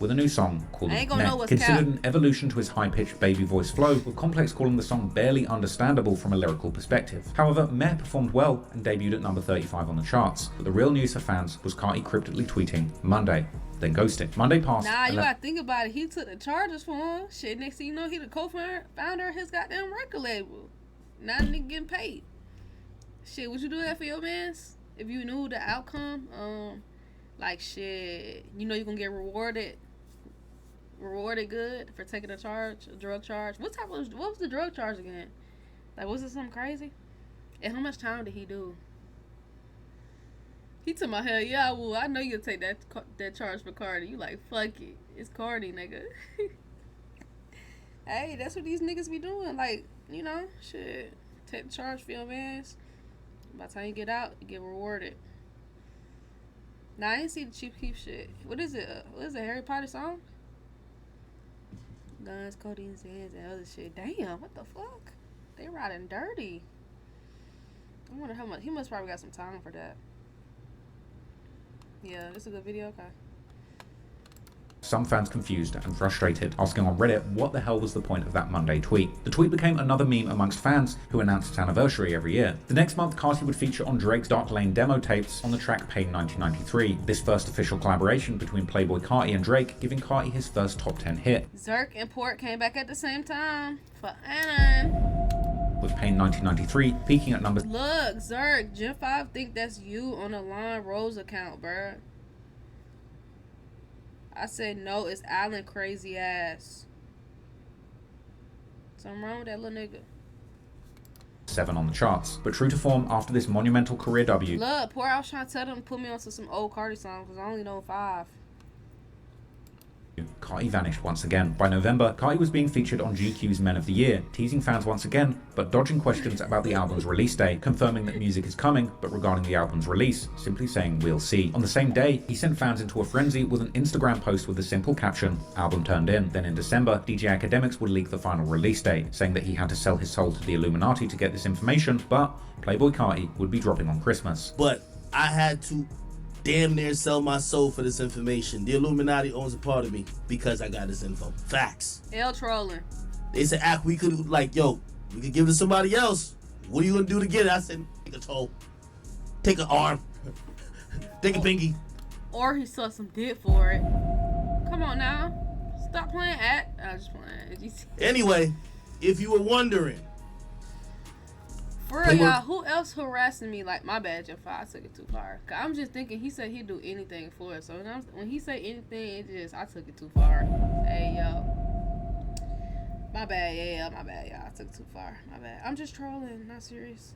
With a new song called Net, considered an evolution to his high-pitched baby voice flow, with Complex calling the song barely understandable from a lyrical perspective. However, Meh performed well and debuted at number 35 on the charts, but the real news for fans was Carti cryptically tweeting Monday, then ghosted. Monday passed. Nah, you gotta think about it. He took the charges for him. Shit, next thing you know, he the co-founder of his goddamn record label. Now the nigga getting paid. Shit, would you do that for your mans? If you knew the outcome, like shit, you're gonna get rewarded good for taking a drug charge. What was the drug charge again? Like, was it something crazy? And how much time did he do? He told my hell yeah, I will. I know you'll take that charge for Carti. You like, fuck it. It's Carti, nigga. Hey, that's what these niggas be doing. Like, you know, shit. Take the charge for your mans. By the time you get out, you get rewarded. Nah, I ain't see the Chief Keef shit. What is it? What is it? Harry Potter song? Guns, codeine, sands, and other shit. Damn, what the fuck? They riding dirty. I wonder how much. He must probably got some time for that. Yeah, this is a good video. Okay. Some fans confused and frustrated, asking on Reddit what the hell was the point of that Monday tweet. The tweet became another meme amongst fans who announced its anniversary every year. The next month, Carti would feature on Drake's Dark Lane demo tapes on the track Pain 1993, this first official collaboration between Playboi Carti and Drake, giving Carti his first top 10 hit. Zerk and Port came back at the same time for Anna. With Pain 1993 peaking at numbers. Look, Zerk, Gen 5 think that's you on the Lon Rose account, bruh. I said no, it's Allen crazy ass. Something wrong with that little nigga. 7 on the charts, but true to form after this monumental career W. Look, poor, I was trying to tell them to put me onto some old Carti songs because I only know 5. Carti vanished once again. By November, Carti was being featured on GQ's Men of the Year, teasing fans once again, but dodging questions about the album's release date, confirming that music is coming, but regarding the album's release, simply saying we'll see. On the same day, he sent fans into a frenzy with an Instagram post with a simple caption, album turned in. Then in December, DJ Academics would leak the final release date, saying that he had to sell his soul to the Illuminati to get this information, but Playboi Carti would be dropping on Christmas. But I had to damn near sell my soul for this information. The Illuminati owns a part of me because I got this info. Facts. L trolling. They said, we could, like, yo, we could give it to somebody else. What are you gonna do to get it? I said, take a toe. Take an arm. Take a pinky. Or he saw some dick for it. Come on now. Stop playing at. I was just playing. Anyway, if you were wondering. For real, y'all, who else harassing me? Like, my bad, Jeff, I took it too far. Cause I'm just thinking he said he'd do anything for it. So when he say anything, I took it too far. Hey, yo. My bad, yeah, my bad, y'all. I took it too far. My bad. I'm just trolling, not serious.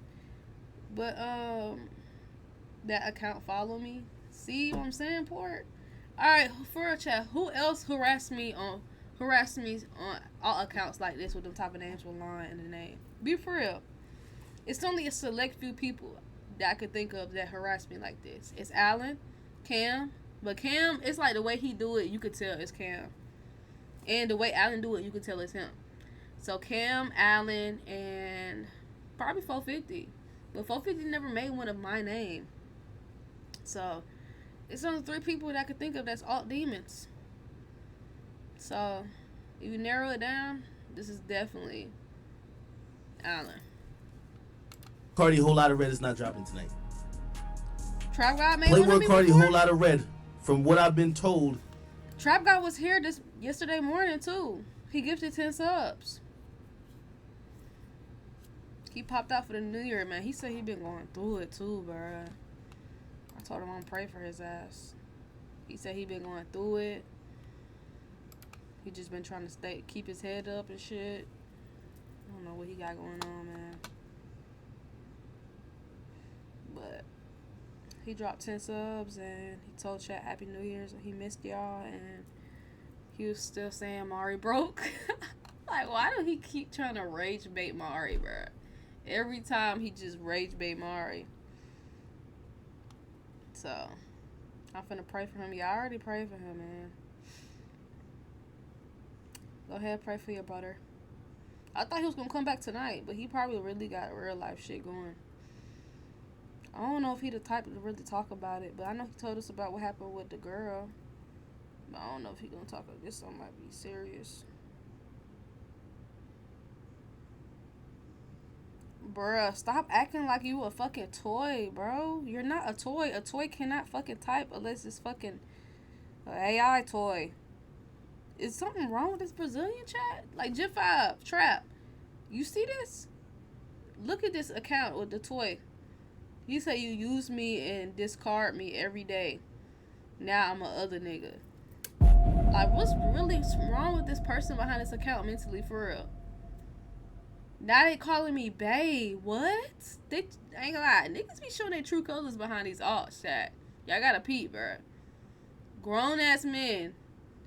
But, that account follow me. See what I'm saying, Port? Alright, for a chat, who else harassed me on all accounts like this with them type of names with line in the name? Be for real. It's only a select few people that I could think of that harass me like this. It's Allen, Cam, but Cam, it's like the way he do it, you could tell it's Cam. And the way Allen do it, you could tell it's him. So Cam, Allen, and probably 450. But 450 never made one of my name. So it's only 3 people that I could think of that's all demons. So if you narrow it down, this is definitely Allen. Carti, Whole Lot of Red is not dropping tonight. Trap God made one of me Carti, before? Whole Lot of Red. From what I've been told. Trap God was here yesterday morning too. He gifted 10 subs. He popped out for the New Year, man. He said he been going through it too, bruh. I told him I'm gonna pray for his ass. He said he been going through it. He just been trying to keep his head up and shit. I don't know what he got going on, man. But he dropped 10 subs and he told chat Happy New Year's and he missed y'all, and he was still saying Mari broke. Like, why do he keep trying to rage bait Mari, bro? Every time he just rage bait Mari. So I'm finna pray for him. Y'all already prayed for him, man. Go ahead, pray for your brother. I thought he was gonna come back tonight, but he probably really got real life shit going. I don't know if he the type to really talk about it, but I know he told us about what happened with the girl. But I don't know if he gonna talk about this. Something might be serious. Bruh, stop acting like you a fucking toy, bro. You're not a toy. A toy cannot fucking type unless it's fucking an AI toy. Is something wrong with this Brazilian chat? Like, Gen 5, Trap. You see this? Look at this account with the toy. You say you use me and discard me every day. Now I'm a other nigga. Like, what's really wrong with this person behind this account mentally, for real? Now they calling me bae. What? They ain't gonna lie. Niggas be showing their true colors behind these alts, chat. Y'all gotta peep, bro. Grown ass men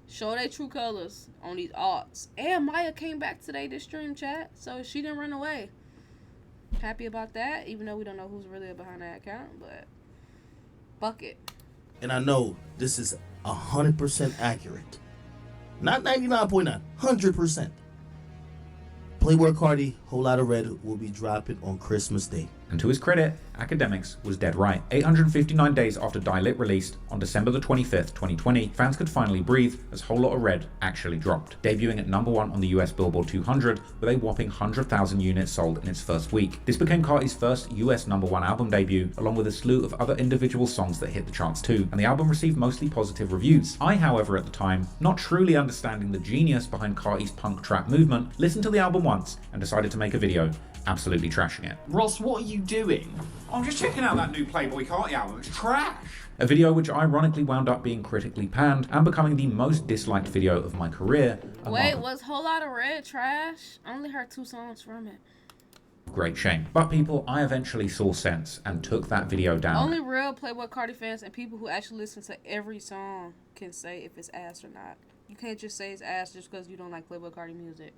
show their true colors on these alts. And Maya came back today to stream, chat, so she didn't run away. Happy about that, even though we don't know who's really behind that account, but fuck it. And I know this is 100% accurate. Not 99.9, 100%. Playboi Carti, Whole Lotta Red will be dropping on Christmas Day. And to his credit, Academics was dead right. 859 days after Die Lit released, on December the 25th, 2020, fans could finally breathe as Whole Lotta Red actually dropped, debuting at #1 on the US Billboard 200 with a whopping 100,000 units sold in its first week. This became Carti's first US #1 album debut, along with a slew of other individual songs that hit the charts too, and the album received mostly positive reviews. I, however, at the time, not truly understanding the genius behind Carti's punk trap movement, listened to the album once and decided to make a video absolutely trashing it. Ross, what are you doing? I'm just checking out that new Playboi Carti album. It's trash. A video which ironically wound up being critically panned and becoming the most disliked video of my career. Wait, was Whole Lotta Red trash? I only heard 2 songs from it. Great shame. But people, I eventually saw sense and took that video down. Only real Playboi Carti fans and people who actually listen to every song can say if it's ass or not. You can't just say it's ass just because you don't like Playboi Carti music.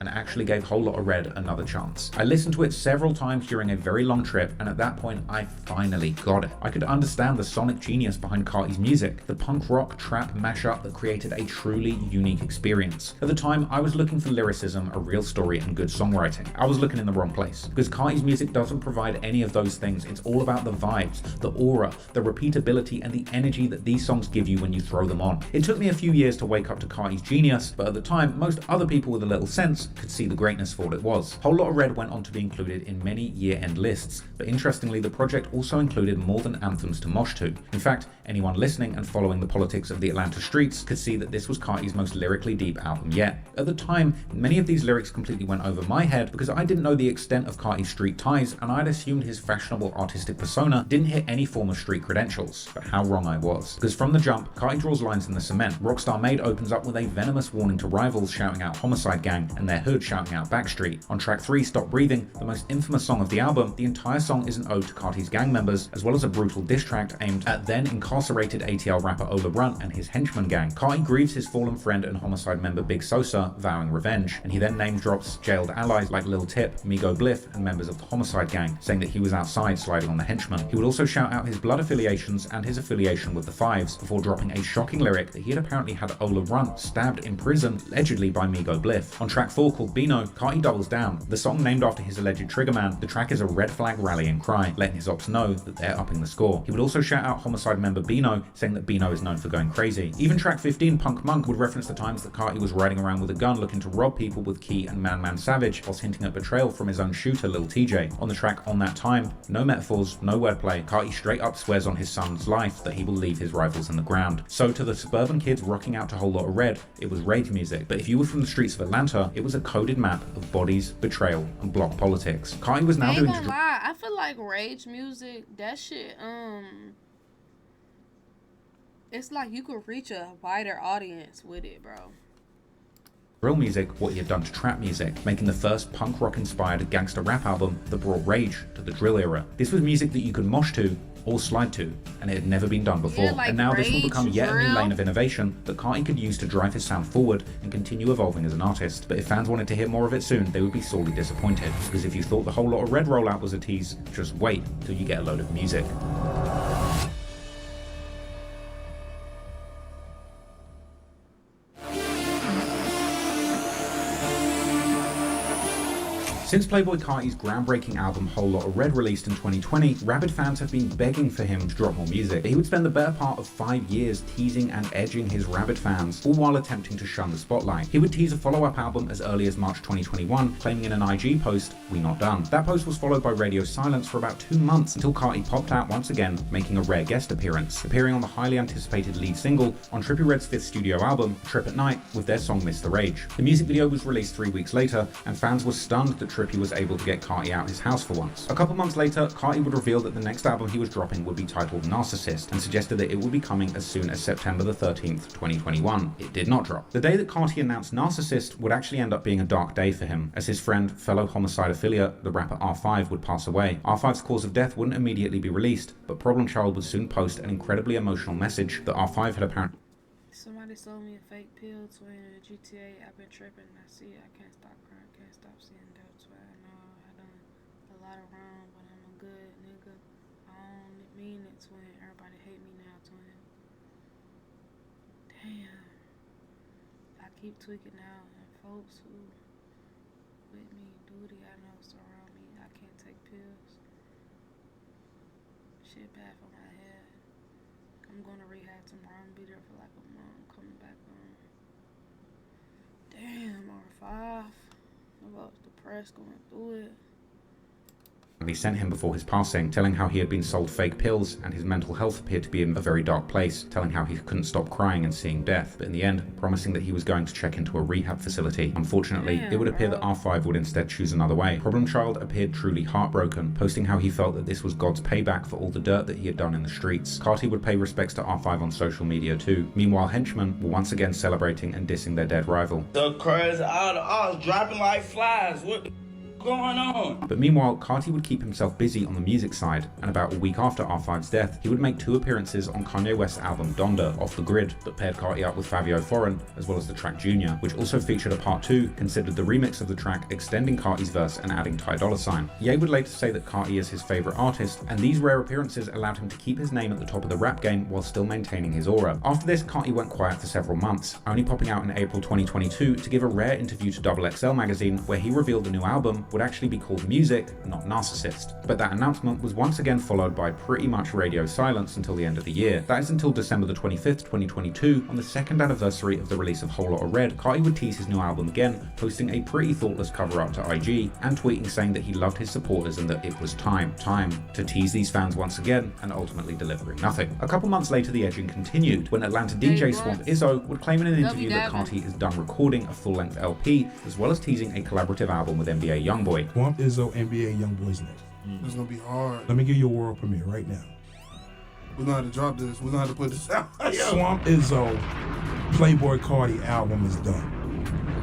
And actually gave Whole Lotta Red another chance. I listened to it several times during a very long trip, and at that point I finally got it. I could understand the sonic genius behind Carti's music, the punk rock trap mashup that created a truly unique experience. At the time, I was looking for lyricism, a real story, and good songwriting. I was looking in the wrong place, because Carti's music doesn't provide any of those things. It's all about the vibes, the aura, the repeatability, and the energy that these songs give you when you throw them on. It took me a few years to wake up to Carti's genius, but at the time, most other people with a little sense could see the greatness for what it was. Whole Lotta Red went on to be included in many year-end lists, but interestingly, the project also included more than anthems to mosh to. In fact, anyone listening and following the politics of the Atlanta streets could see that this was Carti's most lyrically deep album yet. At the time, many of these lyrics completely went over my head because I didn't know the extent of Carti's street ties, and I'd assumed his fashionable artistic persona didn't hit any form of street credentials. But how wrong I was. Because from the jump, Carti draws lines in the cement. Rockstar Made opens up with a venomous warning to rivals shouting out Homicide Gang and their hood shouting out Backstreet. On track 3, Stop Breathing, the most infamous song of the album, the entire song is an ode to Carti's gang members, as well as a brutal diss track aimed at then incarcerated ATL rapper Ola Runt and his henchman gang. Carti grieves his fallen friend and Homicide member Big Sosa, vowing revenge, and he then name drops jailed allies like Lil Tip, Migo Bliff, and members of the Homicide gang, saying that he was outside sliding on the henchman. He would also shout out his blood affiliations and his affiliation with the Fives, before dropping a shocking lyric that he had apparently had Ola Runt stabbed in prison, allegedly by Migo Bliff. On track 4, called Bino, Carti doubles down. The song named after his alleged triggerman, the track is a red flag rallying cry, letting his ops know that they're upping the score. He would also shout out Homicide member Bino, saying that Bino is known for going crazy. Even track 15, Punk Monk, would reference the times that Carti was riding around with a gun looking to rob people with Key and Man Man Savage, whilst hinting at betrayal from his own shooter Lil TJ. On the track On That Time, no metaphors, no wordplay, Carti straight up swears on his son's life that he will leave his rivals in the ground. So to the suburban kids rocking out to Whole Lotta Red, it was rage music, but if you were from the streets of Atlanta, it was a coded map of bodies, betrayal, and block politics. Carti was now doing... I feel like rage music, that shit, it's like you could reach a wider audience with it, bro. Drill music, what he had done to trap music, making the first punk rock inspired gangster rap album that brought rage to the drill era. This was music that you could mosh to or slide to, and it had never been done before. Yeah, and now this will become yet a new drill. lane of innovation that Carti could use to drive his sound forward and continue evolving as an artist. But if fans wanted to hear more of it soon, they would be sorely disappointed, because if you thought the Whole Lotta Red rollout was a tease, just wait till you get a load of music. Since Playboi Carti's groundbreaking album Whole Lotta Red released in 2020, rabid fans have been begging for him to drop more music. He would spend the better part of 5 years teasing and edging his rabid fans, all while attempting to shun the spotlight. He would tease a follow-up album as early as March 2021, claiming in an IG post, "We not done." That post was followed by radio silence for about 2 months until Carti popped out once again, making a rare guest appearance, appearing on the highly anticipated lead single on Trippie Redd's 5th studio album, Trip at Night, with their song Mr. Rage. The music video was released 3 weeks later, and fans were stunned that Trippie was able to get Carti out his house for once. A couple months later, Carti would reveal that the next album he was dropping would be titled Narcissist, and suggested that it would be coming as soon as September the 13th, 2021. It did not drop. The day that Carti announced Narcissist would actually end up being a dark day for him, as his friend, fellow homicide affiliate, the rapper R5, would pass away. R5's cause of death wouldn't immediately be released, but Problem Child would soon post an incredibly emotional message that R5 had apparently... Somebody sold me a fake pill to win a GTA. I've been tripping. I see it. I can't stop crying. Can't stop seeing doubts. But I know I done a lot of wrong, but I'm a good nigga. I don't mean it, twin. Everybody hate me now, twin. Damn. I keep tweaking out, and folks who with me, duty, I know surround me. I can't take pills. Shit bad for my head. I'm going to rehab tomorrow and be there for like a month. Coming back on. Damn, R5. I was depressed going through it. He sent him before his passing, telling how he had been sold fake pills and his mental health appeared to be in a very dark place, telling how he couldn't stop crying and seeing death, but in the end, promising that he was going to check into a rehab facility. Unfortunately, it would appear that R5 would instead choose another way. Problem Child appeared truly heartbroken, posting how he felt that this was God's payback for all the dirt that he had done in the streets. Carti would pay respects to R5 on social media too. Meanwhile, henchmen were once again celebrating and dissing their dead rival. The crazy, I was dropping like flies. What going on? But meanwhile, Carti would keep himself busy on the music side, and about a week after R5's death, he would make 2 appearances on Kanye West's album Donda, Off the Grid, that paired Carti up with Fabio Foreign, as well as the track Junior, which also featured a part 2, considered the remix of the track extending Carti's verse and adding Ty Dolla $ign. Ye would later say that Carti is his favourite artist, and these rare appearances allowed him to keep his name at the top of the rap game while still maintaining his aura. After this, Carti went quiet for several months, only popping out in April 2022 to give a rare interview to XXL magazine where he revealed the new album would actually be called Music, not Narcissist. But that announcement was once again followed by pretty much radio silence until the end of the year. That is until December the 25th, 2022, on the 2nd anniversary of the release of Whole Lotta Red, Carti would tease his new album again, posting a pretty thoughtless cover up to IG, and tweeting saying that he loved his supporters and that it was time to tease these fans once again, and ultimately delivering nothing. A couple months later, the edging continued, when Atlanta DJ Swamp Izzo would claim in an interview that Carti is done recording a full-length LP, as well as teasing a collaborative album with NBA YoungBoy. Swamp Izzo, NBA YoungBoy's next. It's gonna be hard. Let me give you a world premiere right now. We know how to drop this. We know how to put this out. Swamp Izzo, Playboi Carti album is done.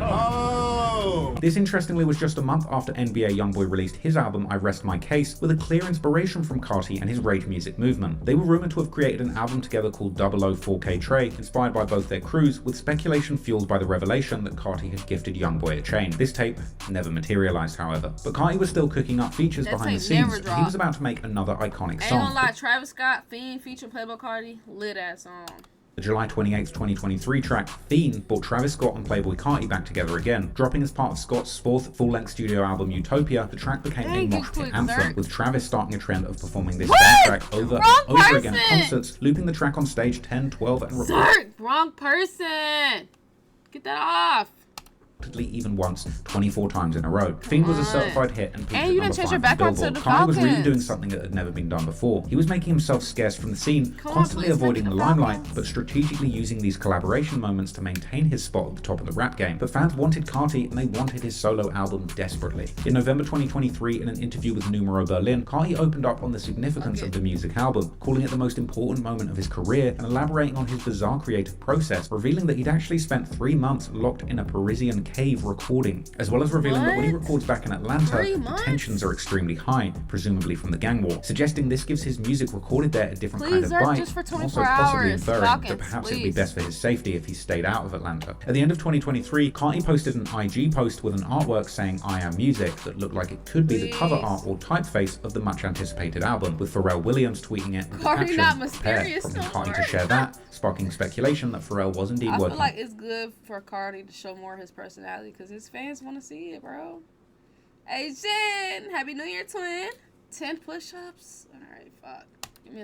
Oh! This, interestingly, was just a month after NBA YoungBoy released his album I Rest My Case, with a clear inspiration from Carti and his rage music movement. They were rumoured to have created an album together called 004K Trey, inspired by both their crews, with speculation fueled by the revelation that Carti had gifted YoungBoy a chain. This tape never materialised, however. But Carti was still cooking up features behind the scenes, and he was about to make another iconic song. Ain't gonna lie, Travis Scott, Fiend featuring Playboi Carti, lit ass song. The July 28, 2023 track, Fiend, brought Travis Scott and Playboi Carti back together again. Dropping as part of Scott's 4th full-length studio album, Utopia, the track became a mosh pit anthem, with Travis starting a trend of performing this track over and over again at concerts, looping the track on stage 10, 12, and repeat. Wrong person! Get that off! Even once, 24 times in a row. Fiend was a certified hit and peaked at number 5 on Billboard. Carti was really doing something that had never been done before. He was making himself scarce from the scene, constantly avoiding the limelight, but strategically using these collaboration moments to maintain his spot at the top of the rap game. But fans wanted Carti, and they wanted his solo album desperately. In November 2023, in an interview with Numero Berlin, Carti opened up on the significance of the music album, calling it the most important moment of his career, and elaborating on his bizarre creative process, revealing that he'd actually spent 3 months locked in a Parisian cave recording, as well as revealing that when he records back in Atlanta, the tensions are extremely high, presumably from the gang war, suggesting this gives his music recorded there a different kind of bite, and also possibly inferring that perhaps it'd be best for his safety if he stayed out of Atlanta. At the end of 2023, Carti posted an IG post with an artwork saying I Am Music that looked like it could be the cover art or typeface of the much anticipated album, with Pharrell Williams tweeting it with the caption, "Prepare," prompting Carti to share that, sparking speculation that Pharrell was indeed working. I feel like it's good for Carti to show more of his personality because his fans want to see it, bro. Hey, Jen, Happy New Year, twin. 10 push-ups. All right, fuck.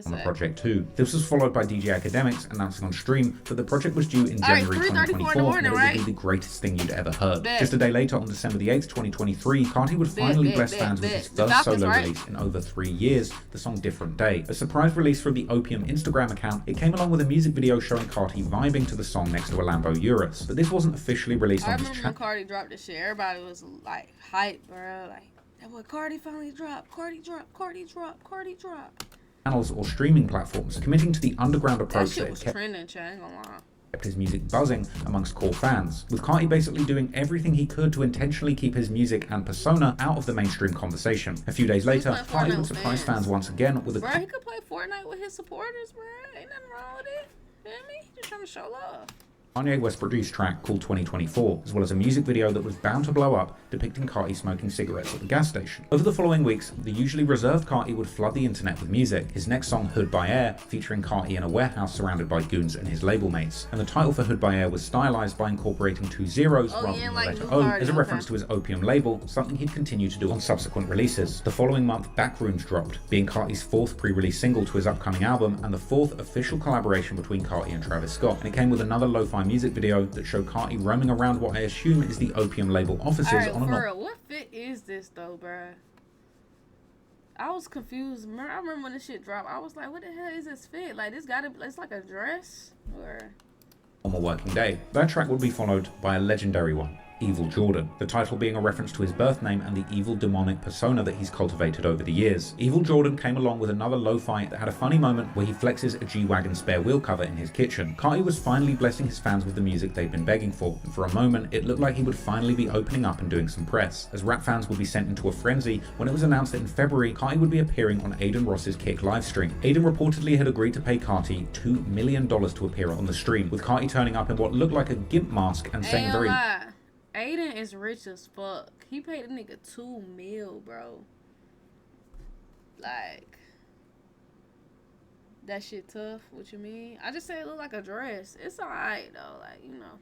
on the project too. This was followed by DJ Academics announcing on stream that the project was due in January 2024 and that it would be the greatest thing you'd ever heard. Just a day later, on December the 8th, 2023, Carti would finally bless fans with his first solo release in over 3 years, the song Different Day. A surprise release from the Opium Instagram account, it came along with a music video showing Carti vibing to the song next to a Lambo Urus. But this wasn't officially released on his channel. I remember when Carti dropped this shit, everybody was like hype, bro. Like, that boy Carti finally dropped. Carti dropped. Channels or streaming platforms, committing to the underground approach that was kept trending, chat, ain't gonna lie. Kept his music buzzing amongst core fans, with Carti basically doing everything he could to intentionally keep his music and persona out of the mainstream conversation. A few days later, Carti would surprise fans once again with a... Bro, he could play Fortnite with his supporters, bro. Ain't nothing wrong with it. Feel me? Just trying to show love. Kanye West produced track called 2024, as well as a music video that was bound to blow up, depicting Carti smoking cigarettes at the gas station. Over the following weeks, the usually reserved Carti would flood the internet with music. His next song, Hood by Air, featuring Carti in a warehouse surrounded by goons and his label mates. And the title for Hood by Air was stylized by incorporating 2 zeros rather than the letter O, as a reference to his Opium label, something he'd continue to do on subsequent releases. The following month, Backrooms dropped, being Carti's 4th pre-release single to his upcoming album and the 4th official collaboration between Carti and Travis Scott. And it came with another lo-fi music video that showed Carti roaming around what I assume is the Opium label offices on and off. What fit is this though, bruh? I was confused. I remember when this shit dropped, I was like, what the hell is this fit? Like, it's like a dress? Or... on a working day. That track would be followed by a legendary one, Evil Jordan, the title being a reference to his birth name and the evil demonic persona that he's cultivated over the years. Evil Jordan came along with another lo-fi that had a funny moment where he flexes a G-Wagon spare wheel cover in his kitchen. Carti was finally blessing his fans with the music they'd been begging for, and for a moment it looked like he would finally be opening up and doing some press, as rap fans would be sent into a frenzy when it was announced that in February Carti would be appearing on Aiden Ross's Kick livestream. Aiden reportedly had agreed to pay Carti $2 million to appear on the stream, with Carti turning up in what looked like a gimp mask and saying very... Aiden is rich as fuck. He paid a nigga $2 million, bro. Like, that shit tough. What you mean? I just said it looked like a dress. It's alright though, like, you know.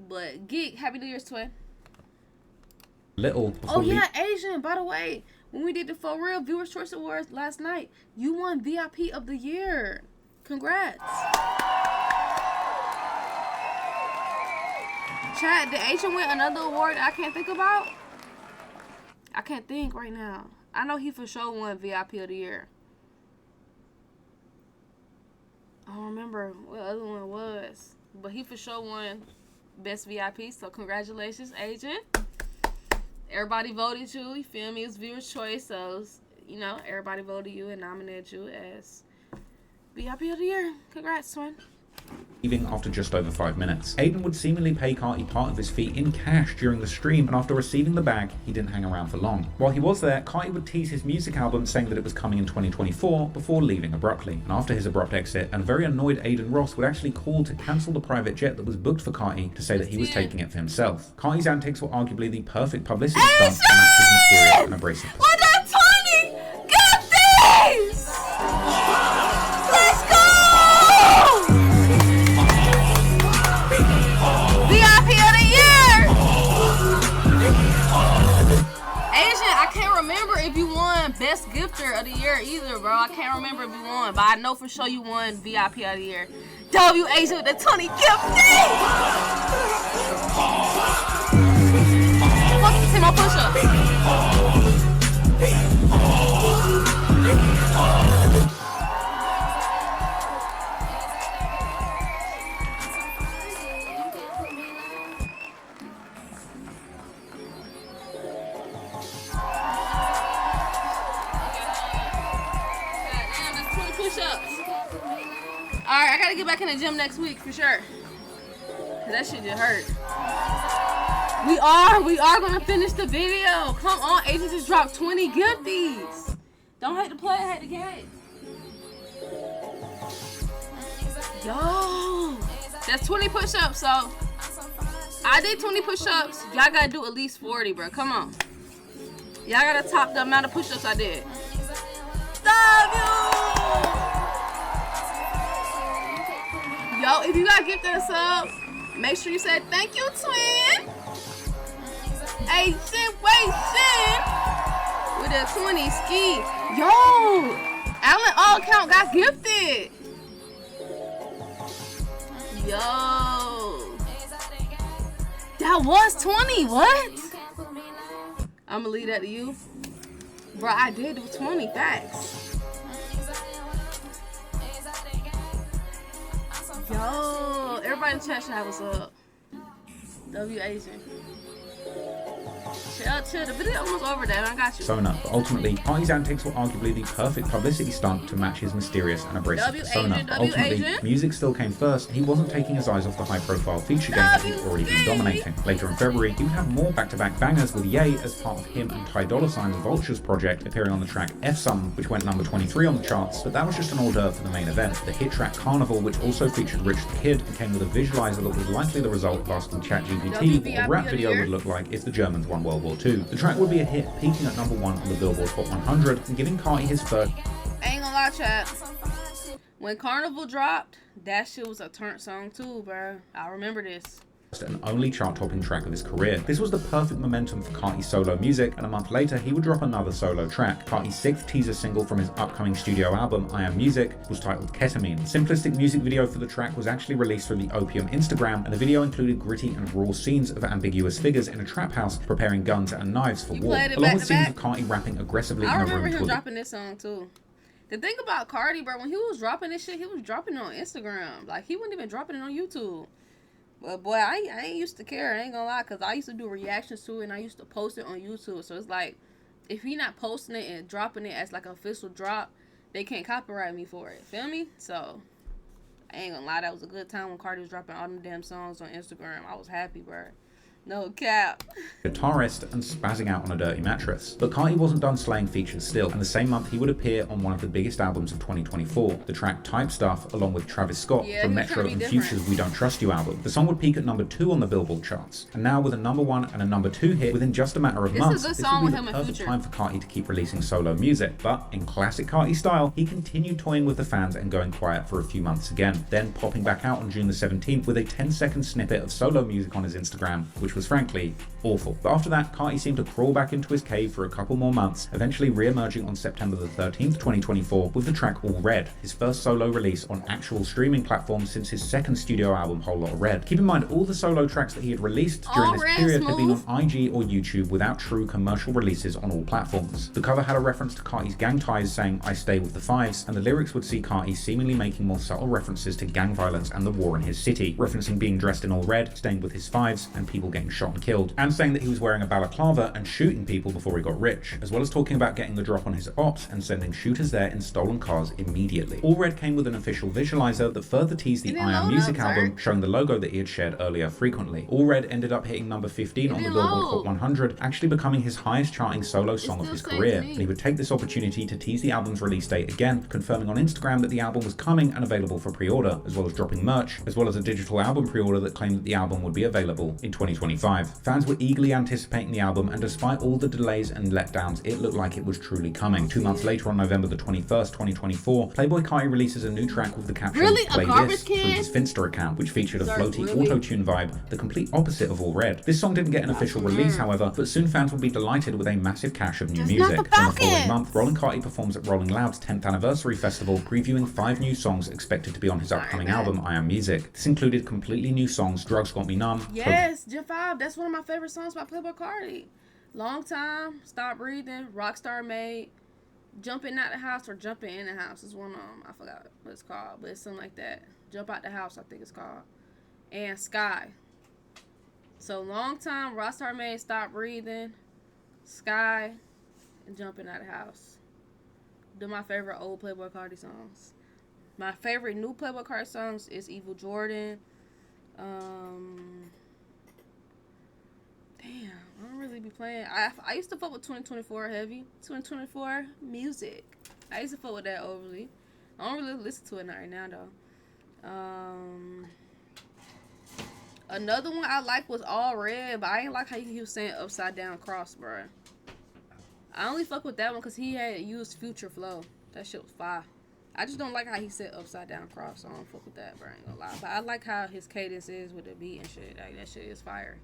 But Geek, Happy New Year's, twin. Oh yeah, Asian. By the way, when we did the For Real Viewers Choice Awards last night, you won VIP of the year. Congrats. Chat, did Asian win another award I can't think about? I can't think right now. I know he for sure won VIP of the year. I don't remember what other one it was. But he for sure won Best VIP. So congratulations, Agent. Everybody voted you. You feel me? It was viewer's choice. So, you know, everybody voted you and nominated you as VIP of the year. Congrats, twin. Leaving after just over 5 minutes. Aiden would seemingly pay Carti part of his fee in cash during the stream, and after receiving the bag, he didn't hang around for long. While he was there, Carti would tease his music album, saying that it was coming in 2024, before leaving abruptly. And after his abrupt exit, and very annoyed Aiden Ross would actually call to cancel the private jet that was booked for Carti to say that he was taking it for himself. Carti's antics were arguably the perfect publicity stunt to match his mysterious and abrasive. What that 20? Get these! Let's go! VIP of the year! Asian, I can't remember if you won Best Gifter of the Year either, bro. I can't remember if you won, but I know for sure you won VIP of the Year. W Asian with the 20 gifting! Fuck, see my push-up. Alright, I gotta get back in the gym next week for sure. Cause that shit just hurt. We are gonna finish the video. Come on, Agent just dropped 20 gifties. Don't hate the play, hate the game. Yo, that's 20 push-ups, so I did 20 push-ups. Y'all gotta do at least 40, bro. Come on. Y'all gotta top the amount of push-ups I did. Love you! Yo, if you got gifted a sub, make sure you say thank you, twin. Asian Wation with a 20 ski. Yo, Allen all account got gifted. Yo. That was 20. What? I'm gonna leave that to you. Bro, I did do 20. Facts. Yo. Everybody in the chat should have what's up. W Asian. Chill. The video almost over, Dad. I got you. Persona, but ultimately, Carti's antics were arguably the perfect publicity stunt to match his mysterious and abrasive persona. But ultimately, music still came first, and he wasn't taking his eyes off the high-profile feature game that he'd already been dominating. Later in February, he would have more back-to-back bangers with Ye as part of him and Ty Dolla $ign's Vultures project, appearing on the track F-Some, which went number 23 on the charts, but that was just an hors d'oeuvre for the main event. The hit track Carnival, which also featured Rich the Kid, and came with a visualizer that was likely the result of asking ChatGPT what a rap video would look like if the Germans won World War II. The track would be a hit, peaking at number 1 on the Billboard Hot 100 and giving Carti his first. I ain't gonna lie, chat. When Carnival dropped, that shit was a turnt song too, bro. I remember this. And only chart-topping track of his career. This was the perfect momentum for Carti's solo music, and a month later he would drop another solo track. Carti's 6th teaser single from his upcoming studio album, I Am Music, was titled Ketamine. The simplistic music video for the track was actually released through the Opium Instagram, and the video included gritty and raw scenes of ambiguous figures in a trap house preparing guns and knives for war, along with scenes of Carti rapping aggressively in a room. I remember him dropping this song too. The thing about Carti, bro, when he was dropping this shit, he was dropping it on Instagram. Like, he wasn't even dropping it on YouTube. But boy, I ain't used to care. I ain't gonna lie, because I used to do reactions to it and I used to post it on YouTube. So it's like, if he not posting it and dropping it as like an official drop, they can't copyright me for it. Feel me? So I ain't gonna lie, that was a good time when Carti was dropping all them damn songs on Instagram. I was happy, bro. No cap. Guitarist and spazzing out on a dirty mattress. But Carti wasn't done slaying features still, and the same month he would appear on one of the biggest albums of 2024, the track Type Stuff, along with Travis Scott from Metro and Future's We Don't Trust You album. The song would peak at number 2 on the Billboard charts, and now with a number 1 and a number 2 hit within just a matter of months, this would be the perfect time for Carti to keep releasing solo music. But in classic Carti style, he continued toying with the fans and going quiet for a few months again, then popping back out on June the 17th with a 10-second snippet of solo music on his Instagram, which was frankly awful. But after that, Carti seemed to crawl back into his cave for a couple more months, eventually re-emerging on September the 13th, 2024 with the track All Red, his first solo release on actual streaming platforms since his second studio album Whole Lotta Red. Keep in mind, all the solo tracks that he had released during this period had been on IG or YouTube without true commercial releases on all platforms. The cover had a reference to Carti's gang ties saying I stay with the fives, and the lyrics would see Carti seemingly making more subtle references to gang violence and the war in his city, referencing being dressed in all red, staying with his fives, and people getting shot and killed, and saying that he was wearing a balaclava and shooting people before he got rich, as well as talking about getting the drop on his ops and sending shooters there in stolen cars immediately. All Red came with an official visualizer that further teased the I Am Music album, showing the logo that he had shared earlier frequently. All Red ended up hitting number 15 on the Billboard Hot 100, actually becoming his highest charting solo song of his career, and he would take this opportunity to tease the album's release date again, confirming on Instagram that the album was coming and available for pre-order, as well as dropping merch, as well as a digital album pre-order that claimed that the album would be available in 2025. Fans were eagerly anticipating the album, and despite all the delays and letdowns, it looked like it was truly coming. 2 months later, on November the 21st, 2024, Playboi Carti releases a new track with the caption Play This through his Finsta account, which featured a floaty auto-tune vibe, the complete opposite of All Red. This song didn't get an official release, however, but soon fans would be delighted with a massive cache of new music. On the following month, Rollin' Carti performs at Rolling Loud's 10th anniversary festival, previewing 5 new songs expected to be on his upcoming album, I Am Music. This included completely new songs, Drugs Got Me Numb. Yes, Gen 5, that's one of my favorite songs by Playboi Carti. Long Time, Stop Breathing, Rockstar Made, Jumping Out the House or Jumping in the House is one of them. I forgot what it's called, but it's something like that. Jump Out the House, I think it's called. And Sky. So Long Time, Rockstar Made, Stop Breathing, Sky, and Jumping Out the House. They're my favorite old Playboi Carti songs. My favorite new Playboi Carti songs is Evil Jordan. Damn, I don't really be playing. I used to fuck with 2024 heavy. 2024 music. I used to fuck with that overly. I don't really listen to it right now though. Another one I like was All Red, but I ain't like how he was saying upside down cross, bro. I only fuck with that one because he had used Future flow. That shit was fire. I just don't like how he said upside down cross, so I don't fuck with that, bro. I ain't gonna lie. But I like how his cadence is with the beat and shit. Like, that shit is fire.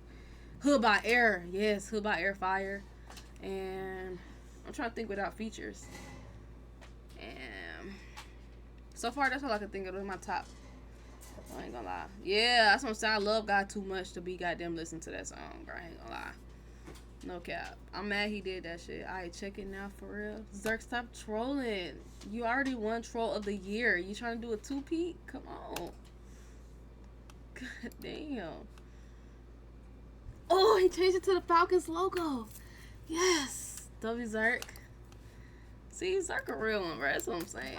Hood by Air. Yes, Hood by Air fire. And I'm trying to think without features. And So far, that's all I can think of in my top. I ain't gonna lie. Yeah, that's what I'm saying. I love God too much to be goddamn listening to that song, bro. I ain't gonna lie. No cap. I'm mad he did that shit. Alright, check it now for real. Zerk, stop trolling. You already won Troll of the Year. You trying to do a 2-peat? Come on. God damn. Oh, he changed it to the Falcons logo. Yes. W Zerk. See, Zerk a real one, bro. That's what I'm saying.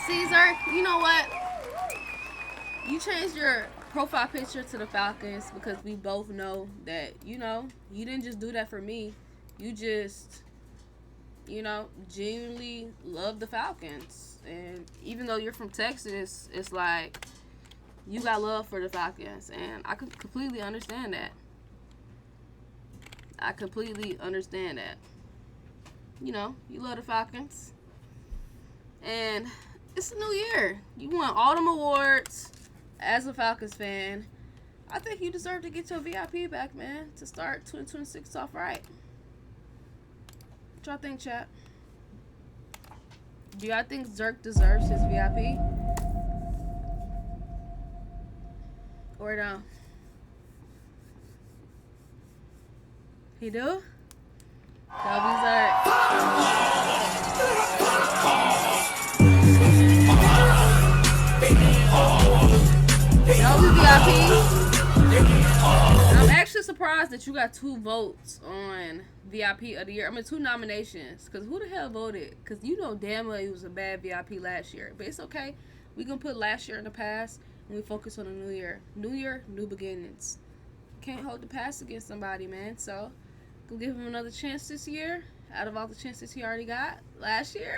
See, Zerk, you know what? You changed your profile picture to the Falcons because we both know that, you know, you didn't just do that for me. You just, you know, genuinely love the Falcons. And even though you're from Texas, it's like you got love for the Falcons. And I could completely understand that. I completely understand that. You know, you love the Falcons. And it's a new year. You won all them awards as a Falcons fan. I think you deserve to get your VIP back, man, to start 2026 off right. What y'all think, chat? Do y'all think Zerk deserves his VIP? Or no? He do? W Zerk. I'm actually surprised that you got 2 votes on VIP of the year. I mean, 2 nominations. Because who the hell voted? Because you know damn well he was a bad VIP last year. But it's okay. We can put last year in the past and we focus on the new year. New year, new beginnings. Can't hold the past against somebody, man. So, go give him another chance this year. Out of all the chances he already got last year.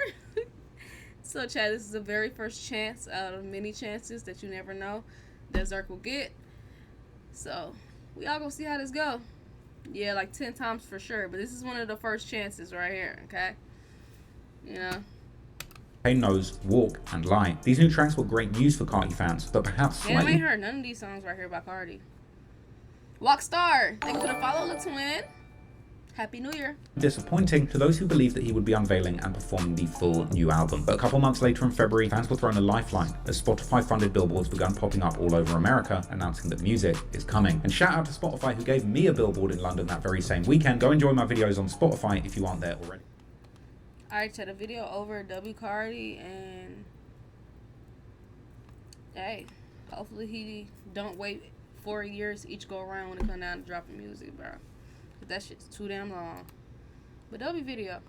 So, Chad, this is the very first chance out of many chances that you never know that Zerk will get. So, we all gonna see how this go. Yeah, like 10 times for sure. But this is one of the first chances right here, okay? You know? Pain Knows, Walk, and Lie. These new tracks were great news for Carti fans, but perhaps Yeah, I slightly... ain't heard none of these songs right here by Carti. Walkstar, thank you for the follow, Little Twin. Happy New Year. disappointing to those who believed that he would be unveiling and performing the full new album. But a couple months later in February, fans were thrown a lifeline as Spotify-funded billboards began popping up all over America, announcing that music is coming. And shout out to Spotify who gave me a billboard in London that very same weekend. Go enjoy my videos on Spotify if you aren't there already. Alright, so the video over W Carti, and hey, hopefully he don't wait 4 years each go around when it come down to dropping music, bro. That shit's too damn long. But W video.